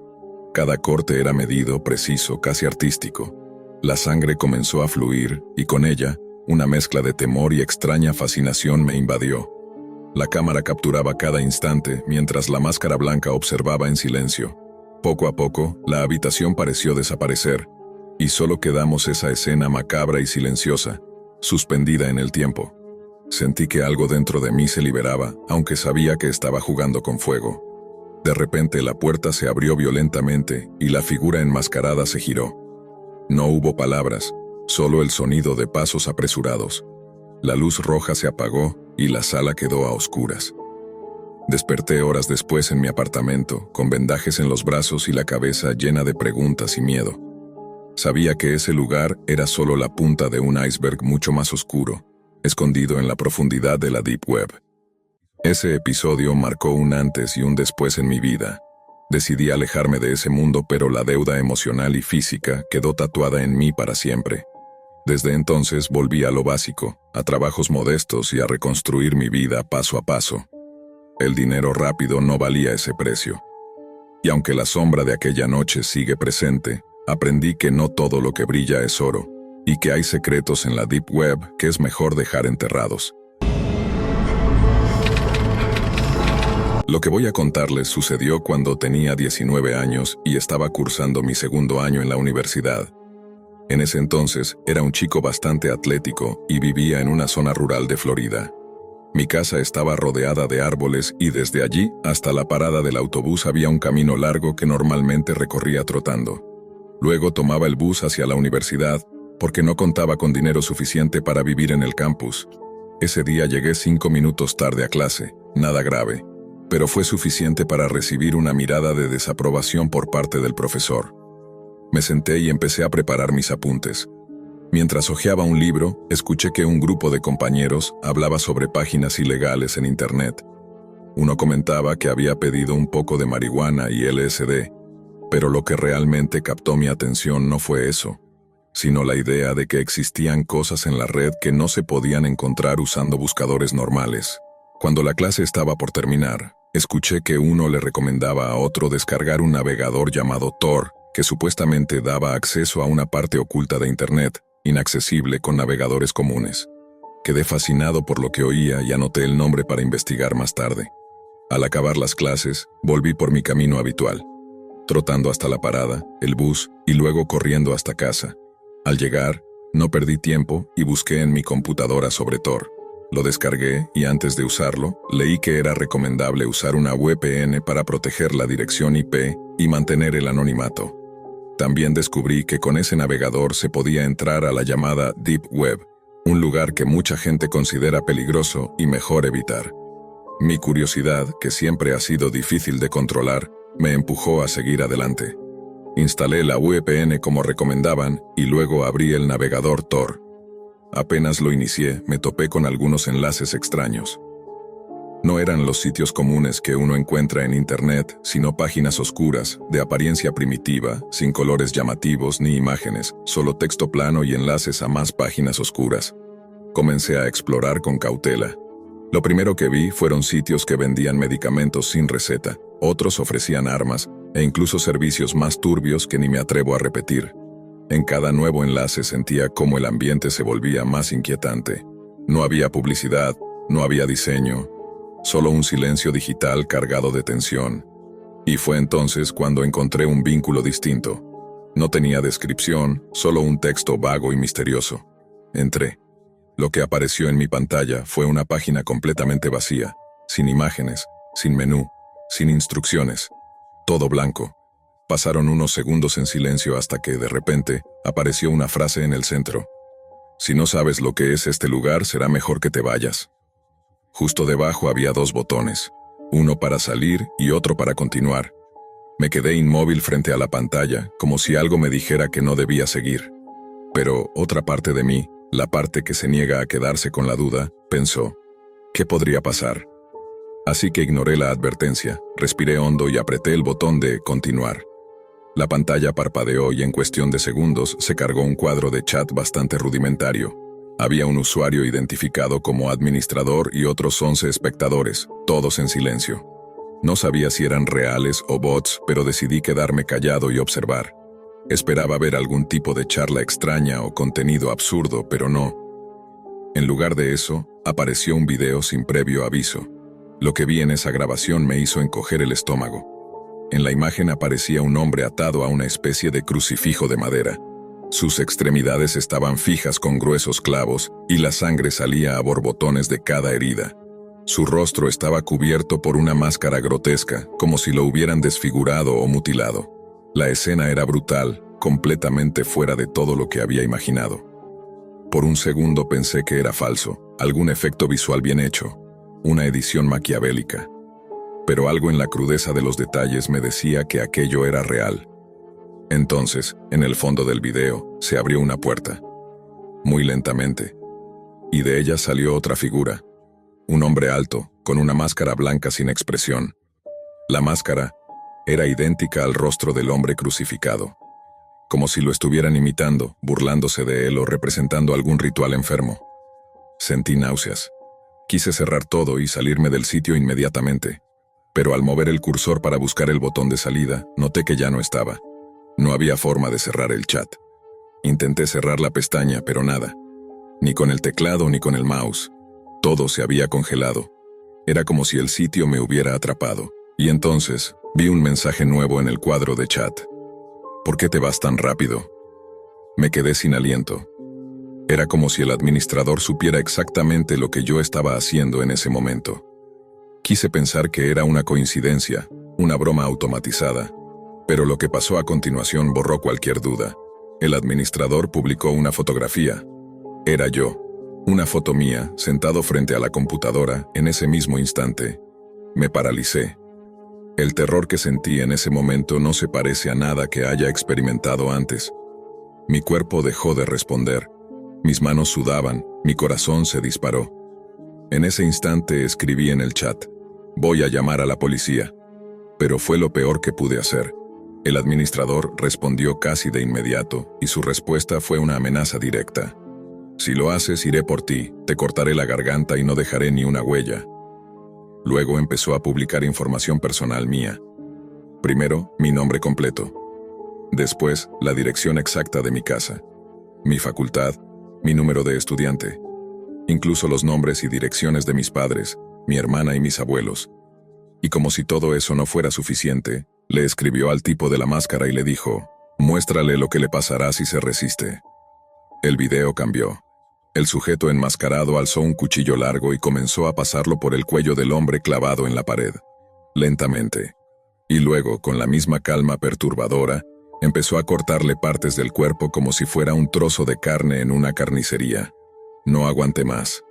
Cada corte era medido, preciso, casi artístico. La sangre comenzó a fluir, y con ella, una mezcla de temor y extraña fascinación me invadió. La cámara capturaba cada instante, mientras la máscara blanca observaba en silencio. Poco a poco, la habitación pareció desaparecer, y solo quedamos esa escena macabra y silenciosa, suspendida en el tiempo. Sentí que algo dentro de mí se liberaba, aunque sabía que estaba jugando con fuego. De repente la puerta se abrió violentamente y la figura enmascarada se giró. No hubo palabras, solo el sonido de pasos apresurados. La luz roja se apagó y la sala quedó a oscuras. Desperté horas después en mi apartamento, con vendajes en los brazos y la cabeza llena de preguntas y miedo. Sabía que ese lugar era solo la punta de un iceberg mucho más oscuro, escondido en la profundidad de la Deep Web. Ese episodio marcó un antes y un después en mi vida. Decidí alejarme de ese mundo, pero la deuda emocional y física quedó tatuada en mí para siempre. Desde entonces volví a lo básico, a trabajos modestos y a reconstruir mi vida paso a paso. El dinero rápido no valía ese precio. Y aunque la sombra de aquella noche sigue presente, aprendí que no todo lo que brilla es oro, y que hay secretos en la Deep Web que es mejor dejar enterrados. Lo que voy a contarles sucedió cuando tenía 19 años y estaba cursando mi segundo año en la universidad. En ese entonces era un chico bastante atlético y vivía en una zona rural de Florida. Mi casa estaba rodeada de árboles y desde allí hasta la parada del autobús había un camino largo que normalmente recorría trotando. Luego tomaba el bus hacia la universidad, porque no contaba con dinero suficiente para vivir en el campus. Ese día llegué 5 minutos tarde a clase, nada grave, pero fue suficiente para recibir una mirada de desaprobación por parte del profesor. Me senté y empecé a preparar mis apuntes. Mientras hojeaba un libro, escuché que un grupo de compañeros hablaba sobre páginas ilegales en Internet. Uno comentaba que había pedido un poco de marihuana y LSD, pero lo que realmente captó mi atención no fue eso, sino la idea de que existían cosas en la red que no se podían encontrar usando buscadores normales. Cuando la clase estaba por terminar, escuché que uno le recomendaba a otro descargar un navegador llamado Tor, que supuestamente daba acceso a una parte oculta de Internet, inaccesible con navegadores comunes. Quedé fascinado por lo que oía y anoté el nombre para investigar más tarde. Al acabar las clases, volví por mi camino habitual, trotando hasta la parada, el bus y luego corriendo hasta casa. Al llegar, no perdí tiempo y busqué en mi computadora sobre Tor. Lo descargué y antes de usarlo, leí que era recomendable usar una VPN para proteger la dirección IP y mantener el anonimato. También descubrí que con ese navegador se podía entrar a la llamada Deep Web, un lugar que mucha gente considera peligroso y mejor evitar. Mi curiosidad, que siempre ha sido difícil de controlar, me empujó a seguir adelante. Instalé la VPN como recomendaban y luego abrí el navegador Tor. Apenas lo inicié, me topé con algunos enlaces extraños. No eran los sitios comunes que uno encuentra en Internet, sino páginas oscuras, de apariencia primitiva, sin colores llamativos ni imágenes, solo texto plano y enlaces a más páginas oscuras. Comencé a explorar con cautela. Lo primero que vi fueron sitios que vendían medicamentos sin receta, otros ofrecían armas, e incluso servicios más turbios que ni me atrevo a repetir. En cada nuevo enlace sentía cómo el ambiente se volvía más inquietante. No había publicidad, no había diseño, solo un silencio digital cargado de tensión. Y fue entonces cuando encontré un vínculo distinto. No tenía descripción, solo un texto vago y misterioso. Entré. Lo que apareció en mi pantalla fue una página completamente vacía, sin imágenes, sin menú, sin instrucciones. Todo blanco. Pasaron unos segundos en silencio hasta que, de repente, apareció una frase en el centro. Si no sabes lo que es este lugar, será mejor que te vayas. Justo debajo había 2 botones, uno para salir y otro para continuar. Me quedé inmóvil frente a la pantalla, como si algo me dijera que no debía seguir. Pero otra parte de mí, la parte que se niega a quedarse con la duda, pensó, ¿qué podría pasar? Así que ignoré la advertencia, respiré hondo y apreté el botón de continuar. La pantalla parpadeó y en cuestión de segundos se cargó un cuadro de chat bastante rudimentario. Había un usuario identificado como administrador y otros 11 espectadores, todos en silencio. No sabía si eran reales o bots, pero decidí quedarme callado y observar. Esperaba ver algún tipo de charla extraña o contenido absurdo, pero no. En lugar de eso, apareció un video sin previo aviso. Lo que vi en esa grabación me hizo encoger el estómago. En la imagen aparecía un hombre atado a una especie de crucifijo de madera. Sus extremidades estaban fijas con gruesos clavos y la sangre salía a borbotones de cada herida. Su rostro estaba cubierto por una máscara grotesca, como si lo hubieran desfigurado o mutilado. La escena era brutal, completamente fuera de todo lo que había imaginado. Por un segundo pensé que era falso, algún efecto visual bien hecho, una edición maquiavélica. Pero algo en la crudeza de los detalles me decía que aquello era real. Entonces, en el fondo del video, se abrió una puerta. Muy lentamente. Y de ella salió otra figura. Un hombre alto, con una máscara blanca sin expresión. La máscara era idéntica al rostro del hombre crucificado. Como si lo estuvieran imitando, burlándose de él o representando algún ritual enfermo. Sentí náuseas. Quise cerrar todo y salirme del sitio inmediatamente. Pero al mover el cursor para buscar el botón de salida, noté que ya no estaba. No había forma de cerrar el chat. Intenté cerrar la pestaña, pero nada. Ni con el teclado ni con el mouse. Todo se había congelado. Era como si el sitio me hubiera atrapado. Y entonces, vi un mensaje nuevo en el cuadro de chat. ¿Por qué te vas tan rápido? Me quedé sin aliento. Era como si el administrador supiera exactamente lo que yo estaba haciendo en ese momento. Quise pensar que era una coincidencia, una broma automatizada, pero lo que pasó a continuación borró cualquier duda. El administrador publicó una fotografía. Era yo, una foto mía, sentado frente a la computadora en ese mismo instante. Me paralicé. El terror que sentí en ese momento no se parece a nada que haya experimentado antes. Mi cuerpo dejó de responder. Mis manos sudaban, mi corazón se disparó. En ese instante escribí en el chat: voy a llamar a la policía. Pero fue lo peor que pude hacer. El administrador respondió casi de inmediato, y su respuesta fue una amenaza directa. Si lo haces, iré por ti, te cortaré la garganta y no dejaré ni una huella. Luego empezó a publicar información personal mía. Primero, mi nombre completo. Después, la dirección exacta de mi casa, mi facultad, mi número de estudiante. Incluso los nombres y direcciones de mis padres, mi hermana y mis abuelos. Y como si todo eso no fuera suficiente, le escribió al tipo de la máscara y le dijo: muéstrale lo que le pasará si se resiste. El video cambió. El sujeto enmascarado alzó un cuchillo largo y comenzó a pasarlo por el cuello del hombre clavado en la pared. Lentamente. Y luego, con la misma calma perturbadora, empezó a cortarle partes del cuerpo como si fuera un trozo de carne en una carnicería. No aguanté más.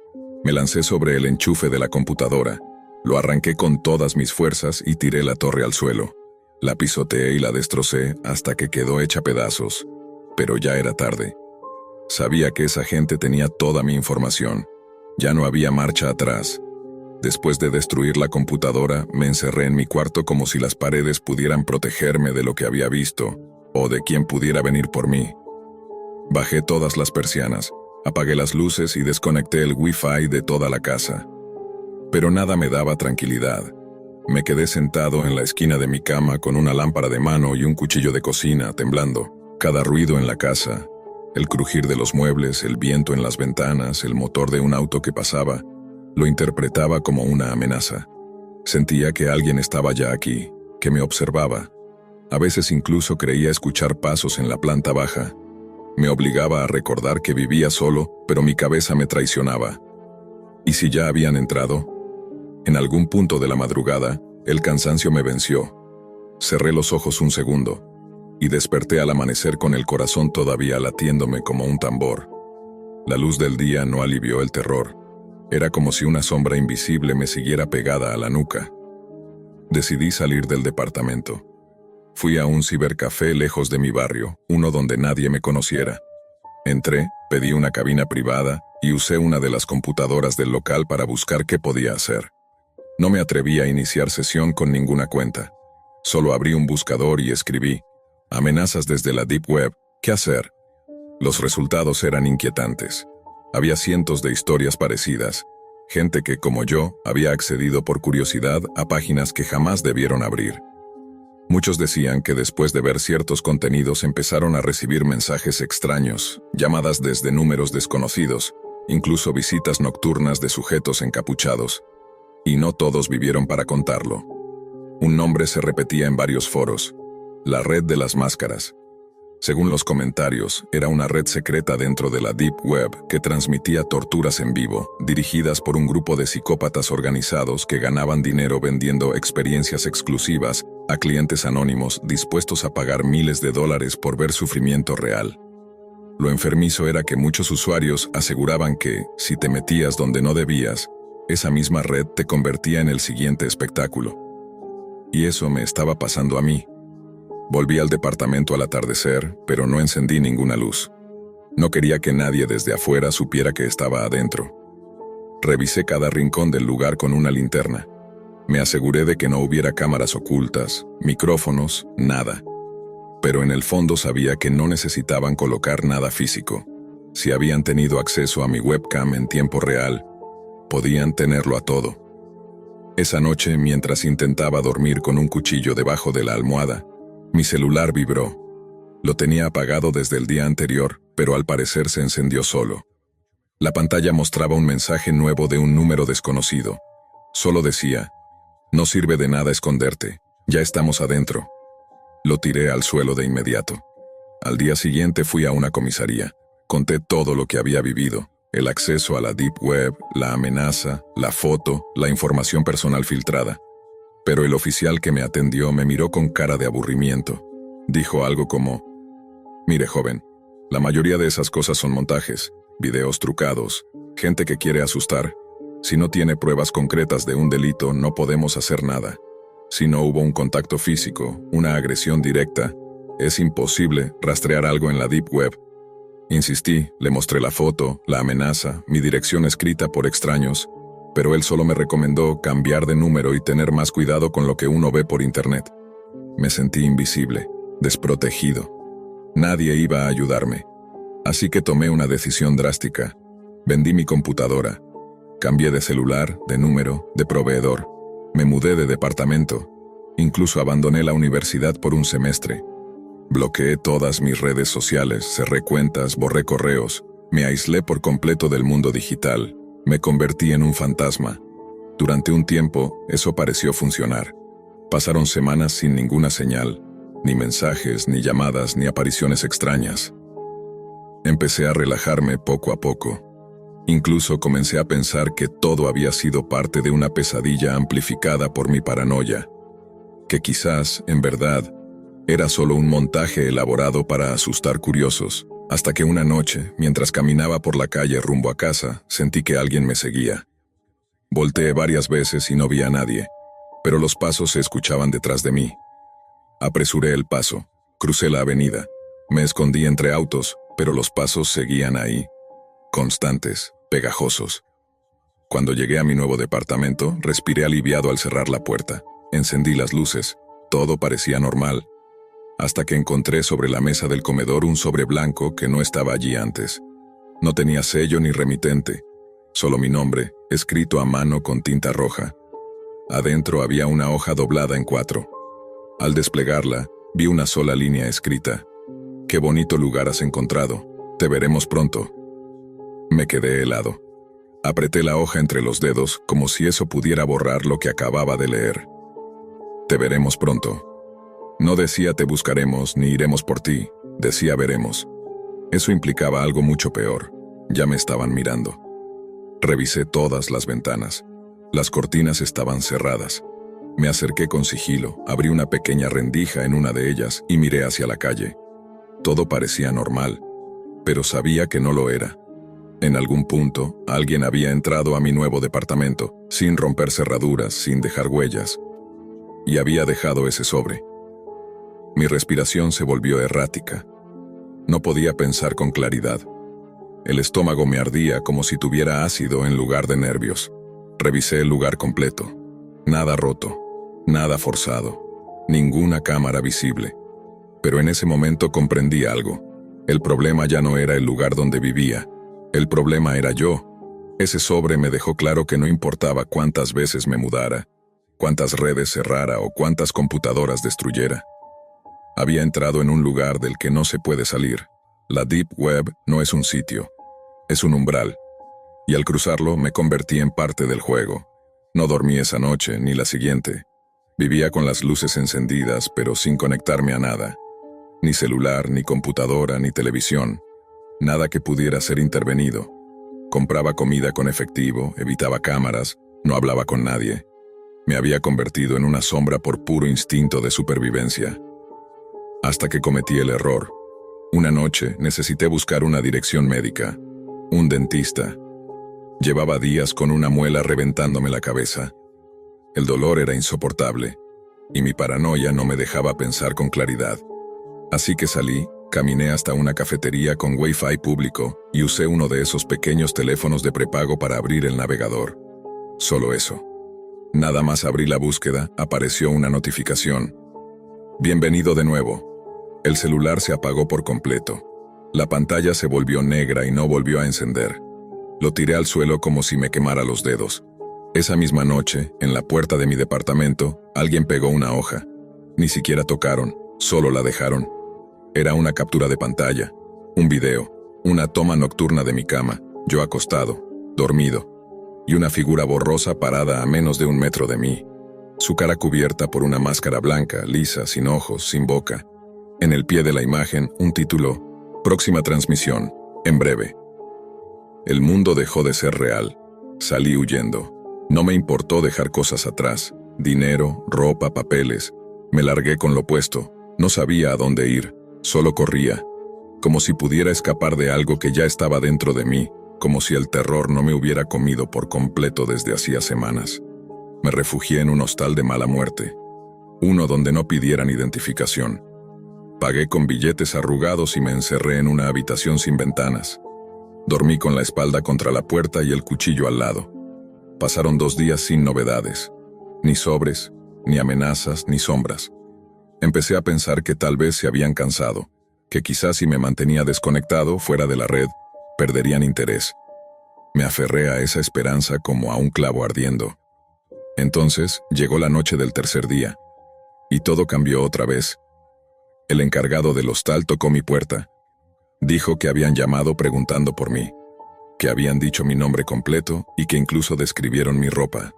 Me lancé sobre el enchufe de la computadora. Lo arranqué con todas mis fuerzas y tiré la torre al suelo. La pisoteé y la destrocé hasta que quedó hecha pedazos. Pero ya era tarde. Sabía que esa gente tenía toda mi información. Ya no había marcha atrás. Después de destruir la computadora, me encerré en mi cuarto como si las paredes pudieran protegerme de lo que había visto, o de quien pudiera venir por mí. Bajé todas las persianas, apagué las luces y desconecté el Wi-Fi de toda la casa. Pero nada me daba tranquilidad. Me quedé sentado en la esquina de mi cama con una lámpara de mano y un cuchillo de cocina, temblando. Cada ruido en la casa, el crujir de los muebles, el viento en las ventanas, el motor de un auto que pasaba, lo interpretaba como una amenaza. Sentía que alguien estaba ya aquí, que me observaba. A veces incluso creía escuchar pasos en la planta baja. Me obligaba a recordar que vivía solo, pero mi cabeza me traicionaba. ¿Y si ya habían entrado? En algún punto de la madrugada, el cansancio me venció. Cerré los ojos un segundo y desperté al amanecer con el corazón todavía latiéndome como un tambor. La luz del día no alivió el terror. Era como si una sombra invisible me siguiera pegada a la nuca. Decidí salir del departamento. Fui a un cibercafé lejos de mi barrio, uno donde nadie me conociera. Entré, pedí una cabina privada y usé una de las computadoras del local para buscar qué podía hacer. No me atreví a iniciar sesión con ninguna cuenta. Solo abrí un buscador y escribí: amenazas desde la Deep Web, ¿qué hacer? Los resultados eran inquietantes. Había cientos de historias parecidas. Gente que, como yo, había accedido por curiosidad a páginas que jamás debieron abrir. Muchos decían que después de ver ciertos contenidos empezaron a recibir mensajes extraños, llamadas desde números desconocidos, incluso visitas nocturnas de sujetos encapuchados. Y no todos vivieron para contarlo. Un nombre se repetía en varios foros: la red de las máscaras. Según los comentarios, era una red secreta dentro de la Deep Web que transmitía torturas en vivo, dirigidas por un grupo de psicópatas organizados que ganaban dinero vendiendo experiencias exclusivas a clientes anónimos dispuestos a pagar miles de dólares por ver sufrimiento real. Lo enfermizo era que muchos usuarios aseguraban que, si te metías donde no debías, esa misma red te convertía en el siguiente espectáculo. Y eso me estaba pasando a mí. Volví al departamento al atardecer, pero no encendí ninguna luz. No quería que nadie desde afuera supiera que estaba adentro. Revisé cada rincón del lugar con una linterna. Me aseguré de que no hubiera cámaras ocultas, micrófonos, nada. Pero en el fondo sabía que no necesitaban colocar nada físico. Si habían tenido acceso a mi webcam en tiempo real, podían tenerlo a todo. Esa noche, mientras intentaba dormir con un cuchillo debajo de la almohada, mi celular vibró. Lo tenía apagado desde el día anterior, pero al parecer se encendió solo. La pantalla mostraba un mensaje nuevo de un número desconocido. Solo decía: no sirve de nada esconderte, ya estamos adentro. Lo tiré al suelo de inmediato. Al día siguiente fui a una comisaría. Conté todo lo que había vivido: el acceso a la Deep Web, la amenaza, la foto, la información personal filtrada. Pero el oficial que me atendió me miró con cara de aburrimiento. Dijo algo como: mire, joven, la mayoría de esas cosas son montajes, videos trucados, gente que quiere asustar. Si no tiene pruebas concretas de un delito, no podemos hacer nada. Si no hubo un contacto físico, una agresión directa, es imposible rastrear algo en la Deep Web. Insistí, le mostré la foto, la amenaza, mi dirección escrita por extraños, pero él solo me recomendó cambiar de número y tener más cuidado con lo que uno ve por internet. Me sentí invisible, desprotegido. Nadie iba a ayudarme. Así que tomé una decisión drástica. Vendí mi computadora. Cambié de celular, de número, de proveedor. Me mudé de departamento. Incluso abandoné la universidad por un semestre. Bloqueé todas mis redes sociales, cerré cuentas, borré correos. Me aislé por completo del mundo digital. Me convertí en un fantasma. Durante un tiempo, eso pareció funcionar. Pasaron semanas sin ninguna señal, ni mensajes, ni llamadas, ni apariciones extrañas. Empecé a relajarme poco a poco. Incluso comencé a pensar que todo había sido parte de una pesadilla amplificada por mi paranoia, que quizás, en verdad, era solo un montaje elaborado para asustar curiosos. Hasta que una noche, mientras caminaba por la calle rumbo a casa, sentí que alguien me seguía. Volteé varias veces y no vi a nadie, pero los pasos se escuchaban detrás de mí. Apresuré el paso, crucé la avenida, me escondí entre autos, pero los pasos seguían ahí, constantes, pegajosos. Cuando llegué a mi nuevo departamento, respiré aliviado al cerrar la puerta. Encendí las luces, todo parecía normal, hasta que encontré sobre la mesa del comedor un sobre blanco que no estaba allí antes. No tenía sello ni remitente, solo mi nombre, escrito a mano con tinta roja. Adentro había una hoja doblada en 4. Al desplegarla, vi una sola línea escrita. «Qué bonito lugar has encontrado. Te veremos pronto». Me quedé helado. Apreté la hoja entre los dedos como si eso pudiera borrar lo que acababa de leer. «Te veremos pronto». No decía te buscaremos ni iremos por ti, decía veremos. Eso implicaba algo mucho peor. Ya me estaban mirando. Revisé todas las ventanas. Las cortinas estaban cerradas. Me acerqué con sigilo, abrí una pequeña rendija en una de ellas y miré hacia la calle. Todo parecía normal, pero sabía que no lo era. En algún punto, alguien había entrado a mi nuevo departamento, sin romper cerraduras, sin dejar huellas. Y había dejado ese sobre. Mi respiración se volvió errática. No podía pensar con claridad. El estómago me ardía como si tuviera ácido en lugar de nervios. Revisé el lugar completo. Nada roto, nada forzado, ninguna cámara visible. Pero en ese momento comprendí algo. El problema ya no era el lugar donde vivía. El problema era yo. Ese sobre me dejó claro que no importaba cuántas veces me mudara, cuántas redes cerrara o cuántas computadoras destruyera. Había entrado en un lugar del que no se puede salir. La Deep Web no es un sitio, es un umbral. Y al cruzarlo me convertí en parte del juego. No dormí esa noche ni la siguiente. Vivía con las luces encendidas, pero sin conectarme a nada. Ni celular, ni computadora, ni televisión. Nada que pudiera ser intervenido. Compraba comida con efectivo, evitaba cámaras, no hablaba con nadie. Me había convertido en una sombra por puro instinto de supervivencia. Hasta que cometí el error. Una noche necesité buscar una dirección médica, un dentista. Llevaba días con una muela reventándome la cabeza. El dolor era insoportable, y mi paranoia no me dejaba pensar con claridad. Así que salí, caminé hasta una cafetería con Wi-Fi público y usé uno de esos pequeños teléfonos de prepago para abrir el navegador. Solo eso. Nada más abrí la búsqueda, apareció una notificación. Bienvenido de nuevo. El celular se apagó por completo. La pantalla se volvió negra y no volvió a encender. Lo tiré al suelo como si me quemara los dedos. Esa misma noche, en la puerta de mi departamento, alguien pegó una hoja. Ni siquiera tocaron, solo la dejaron. Era una captura de pantalla, un video, una toma nocturna de mi cama, yo acostado, dormido, y una figura borrosa parada a menos de 1 metro de mí. Su cara cubierta por una máscara blanca, lisa, sin ojos, sin boca. En el pie de la imagen, un título: Próxima transmisión, en breve. El mundo dejó de ser real. Salí huyendo. No me importó dejar cosas atrás: dinero, ropa, papeles. Me largué con lo puesto. No sabía a dónde ir. Solo corría. Como si pudiera escapar de algo que ya estaba dentro de mí. Como si el terror no me hubiera comido por completo desde hacía semanas. Me refugié en un hostal de mala muerte. Uno donde no pidieran identificación. Pagué con billetes arrugados y me encerré en una habitación sin ventanas. Dormí con la espalda contra la puerta y el cuchillo al lado. Pasaron 2 días sin novedades. Ni sobres, ni amenazas, ni sombras. Empecé a pensar que tal vez se habían cansado, que quizás si me mantenía desconectado, fuera de la red, perderían interés. Me aferré a esa esperanza como a un clavo ardiendo. Entonces llegó la noche del tercer día, y todo cambió otra vez. El encargado del hostal tocó mi puerta. Dijo que habían llamado preguntando por mí, que habían dicho mi nombre completo y que incluso describieron mi ropa.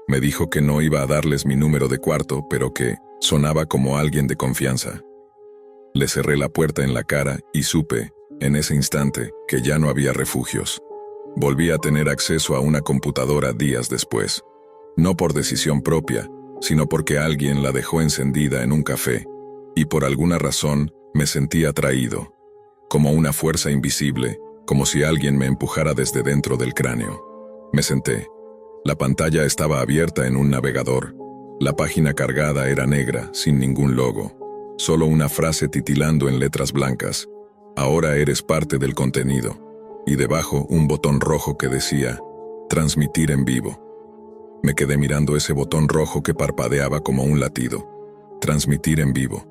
Me dijo que no iba a darles mi número de cuarto, pero que sonaba como alguien de confianza. Le cerré la puerta en la cara y supe, en ese instante, que ya no había refugios. Volví a tener acceso a una computadora días después. No por decisión propia, sino porque alguien la dejó encendida en un café. Y por alguna razón, me sentí atraído. Como una fuerza invisible, como si alguien me empujara desde dentro del cráneo. Me senté. La pantalla estaba abierta en un navegador. La página cargada era negra, sin ningún logo. Solo una frase titilando en letras blancas. Ahora eres parte del contenido. Y debajo un botón rojo que decía, transmitir en vivo. Me quedé mirando ese botón rojo que parpadeaba como un latido. Transmitir en vivo.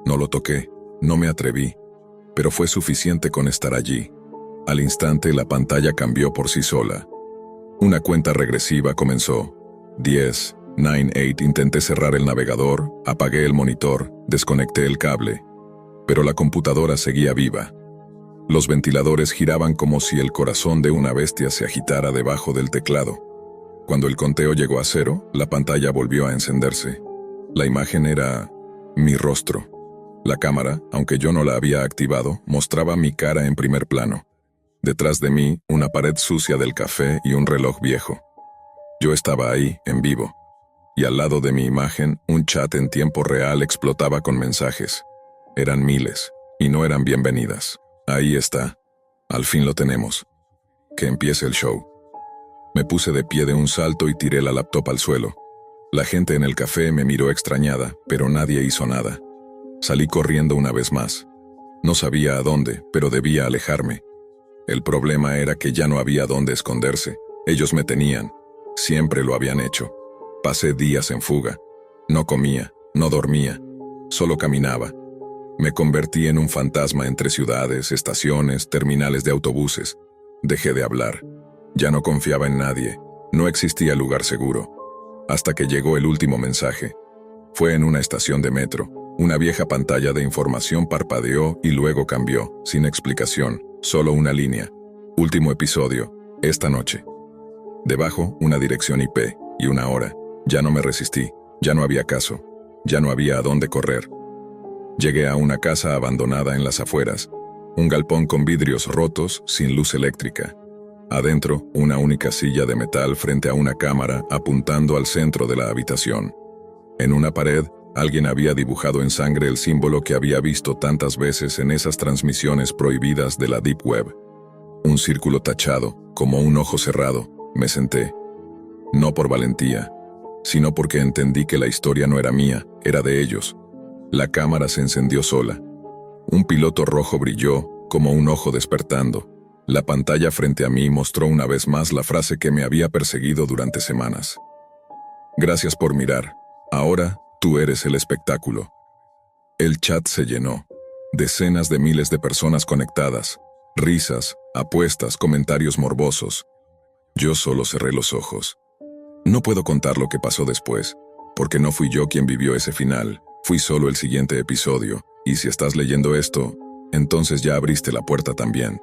No lo toqué, no me atreví, pero fue suficiente con estar allí. Al instante la pantalla cambió por sí sola. Una cuenta regresiva comenzó. 10, 9-8 intenté cerrar el navegador, apagué el monitor, desconecté el cable, pero la computadora seguía viva. Los ventiladores giraban como si el corazón de una bestia se agitara debajo del teclado. Cuando el conteo llegó a 0, la pantalla volvió a encenderse. La imagen era mi rostro. La cámara, aunque yo no la había activado, mostraba mi cara en primer plano. Detrás de mí, una pared sucia del café y un reloj viejo. Yo estaba ahí, en vivo. Y al lado de mi imagen, un chat en tiempo real explotaba con mensajes. Eran miles, y no eran bienvenidas. Ahí está. Al fin lo tenemos. Que empiece el show. Me puse de pie de un salto y tiré la laptop al suelo. La gente en el café me miró extrañada, pero nadie hizo nada. Salí corriendo una vez más. No sabía a dónde, pero debía alejarme. El problema era que ya no había dónde esconderse. Ellos me tenían. Siempre lo habían hecho. Pasé días en fuga. No comía, no dormía. Solo caminaba. Me convertí en un fantasma entre ciudades, estaciones, terminales de autobuses. Dejé de hablar. Ya no confiaba en nadie. No existía lugar seguro. Hasta que llegó el último mensaje. Fue en una estación de metro. Una vieja pantalla de información parpadeó y luego cambió, sin explicación, solo una línea. Último episodio, esta noche. Debajo, una dirección IP y una hora. Ya no me resistí, ya no había caso, ya no había a dónde correr. Llegué a una casa abandonada en las afueras, un galpón con vidrios rotos, sin luz eléctrica. Adentro, una única silla de metal frente a una cámara apuntando al centro de la habitación. En una pared, alguien había dibujado en sangre el símbolo que había visto tantas veces en esas transmisiones prohibidas de la Deep Web. Un círculo tachado, como un ojo cerrado. Me senté. No por valentía, sino porque entendí que la historia no era mía, era de ellos. La cámara se encendió sola. Un piloto rojo brilló, como un ojo despertando. La pantalla frente a mí mostró una vez más la frase que me había perseguido durante semanas. Gracias por mirar. Ahora, tú eres el espectáculo. El chat se llenó. Decenas de miles de personas conectadas. Risas, apuestas, comentarios morbosos. Yo solo cerré los ojos. No puedo contar lo que pasó después, porque no fui yo quien vivió ese final, fui solo el siguiente episodio, y si estás leyendo esto, entonces ya abriste la puerta también.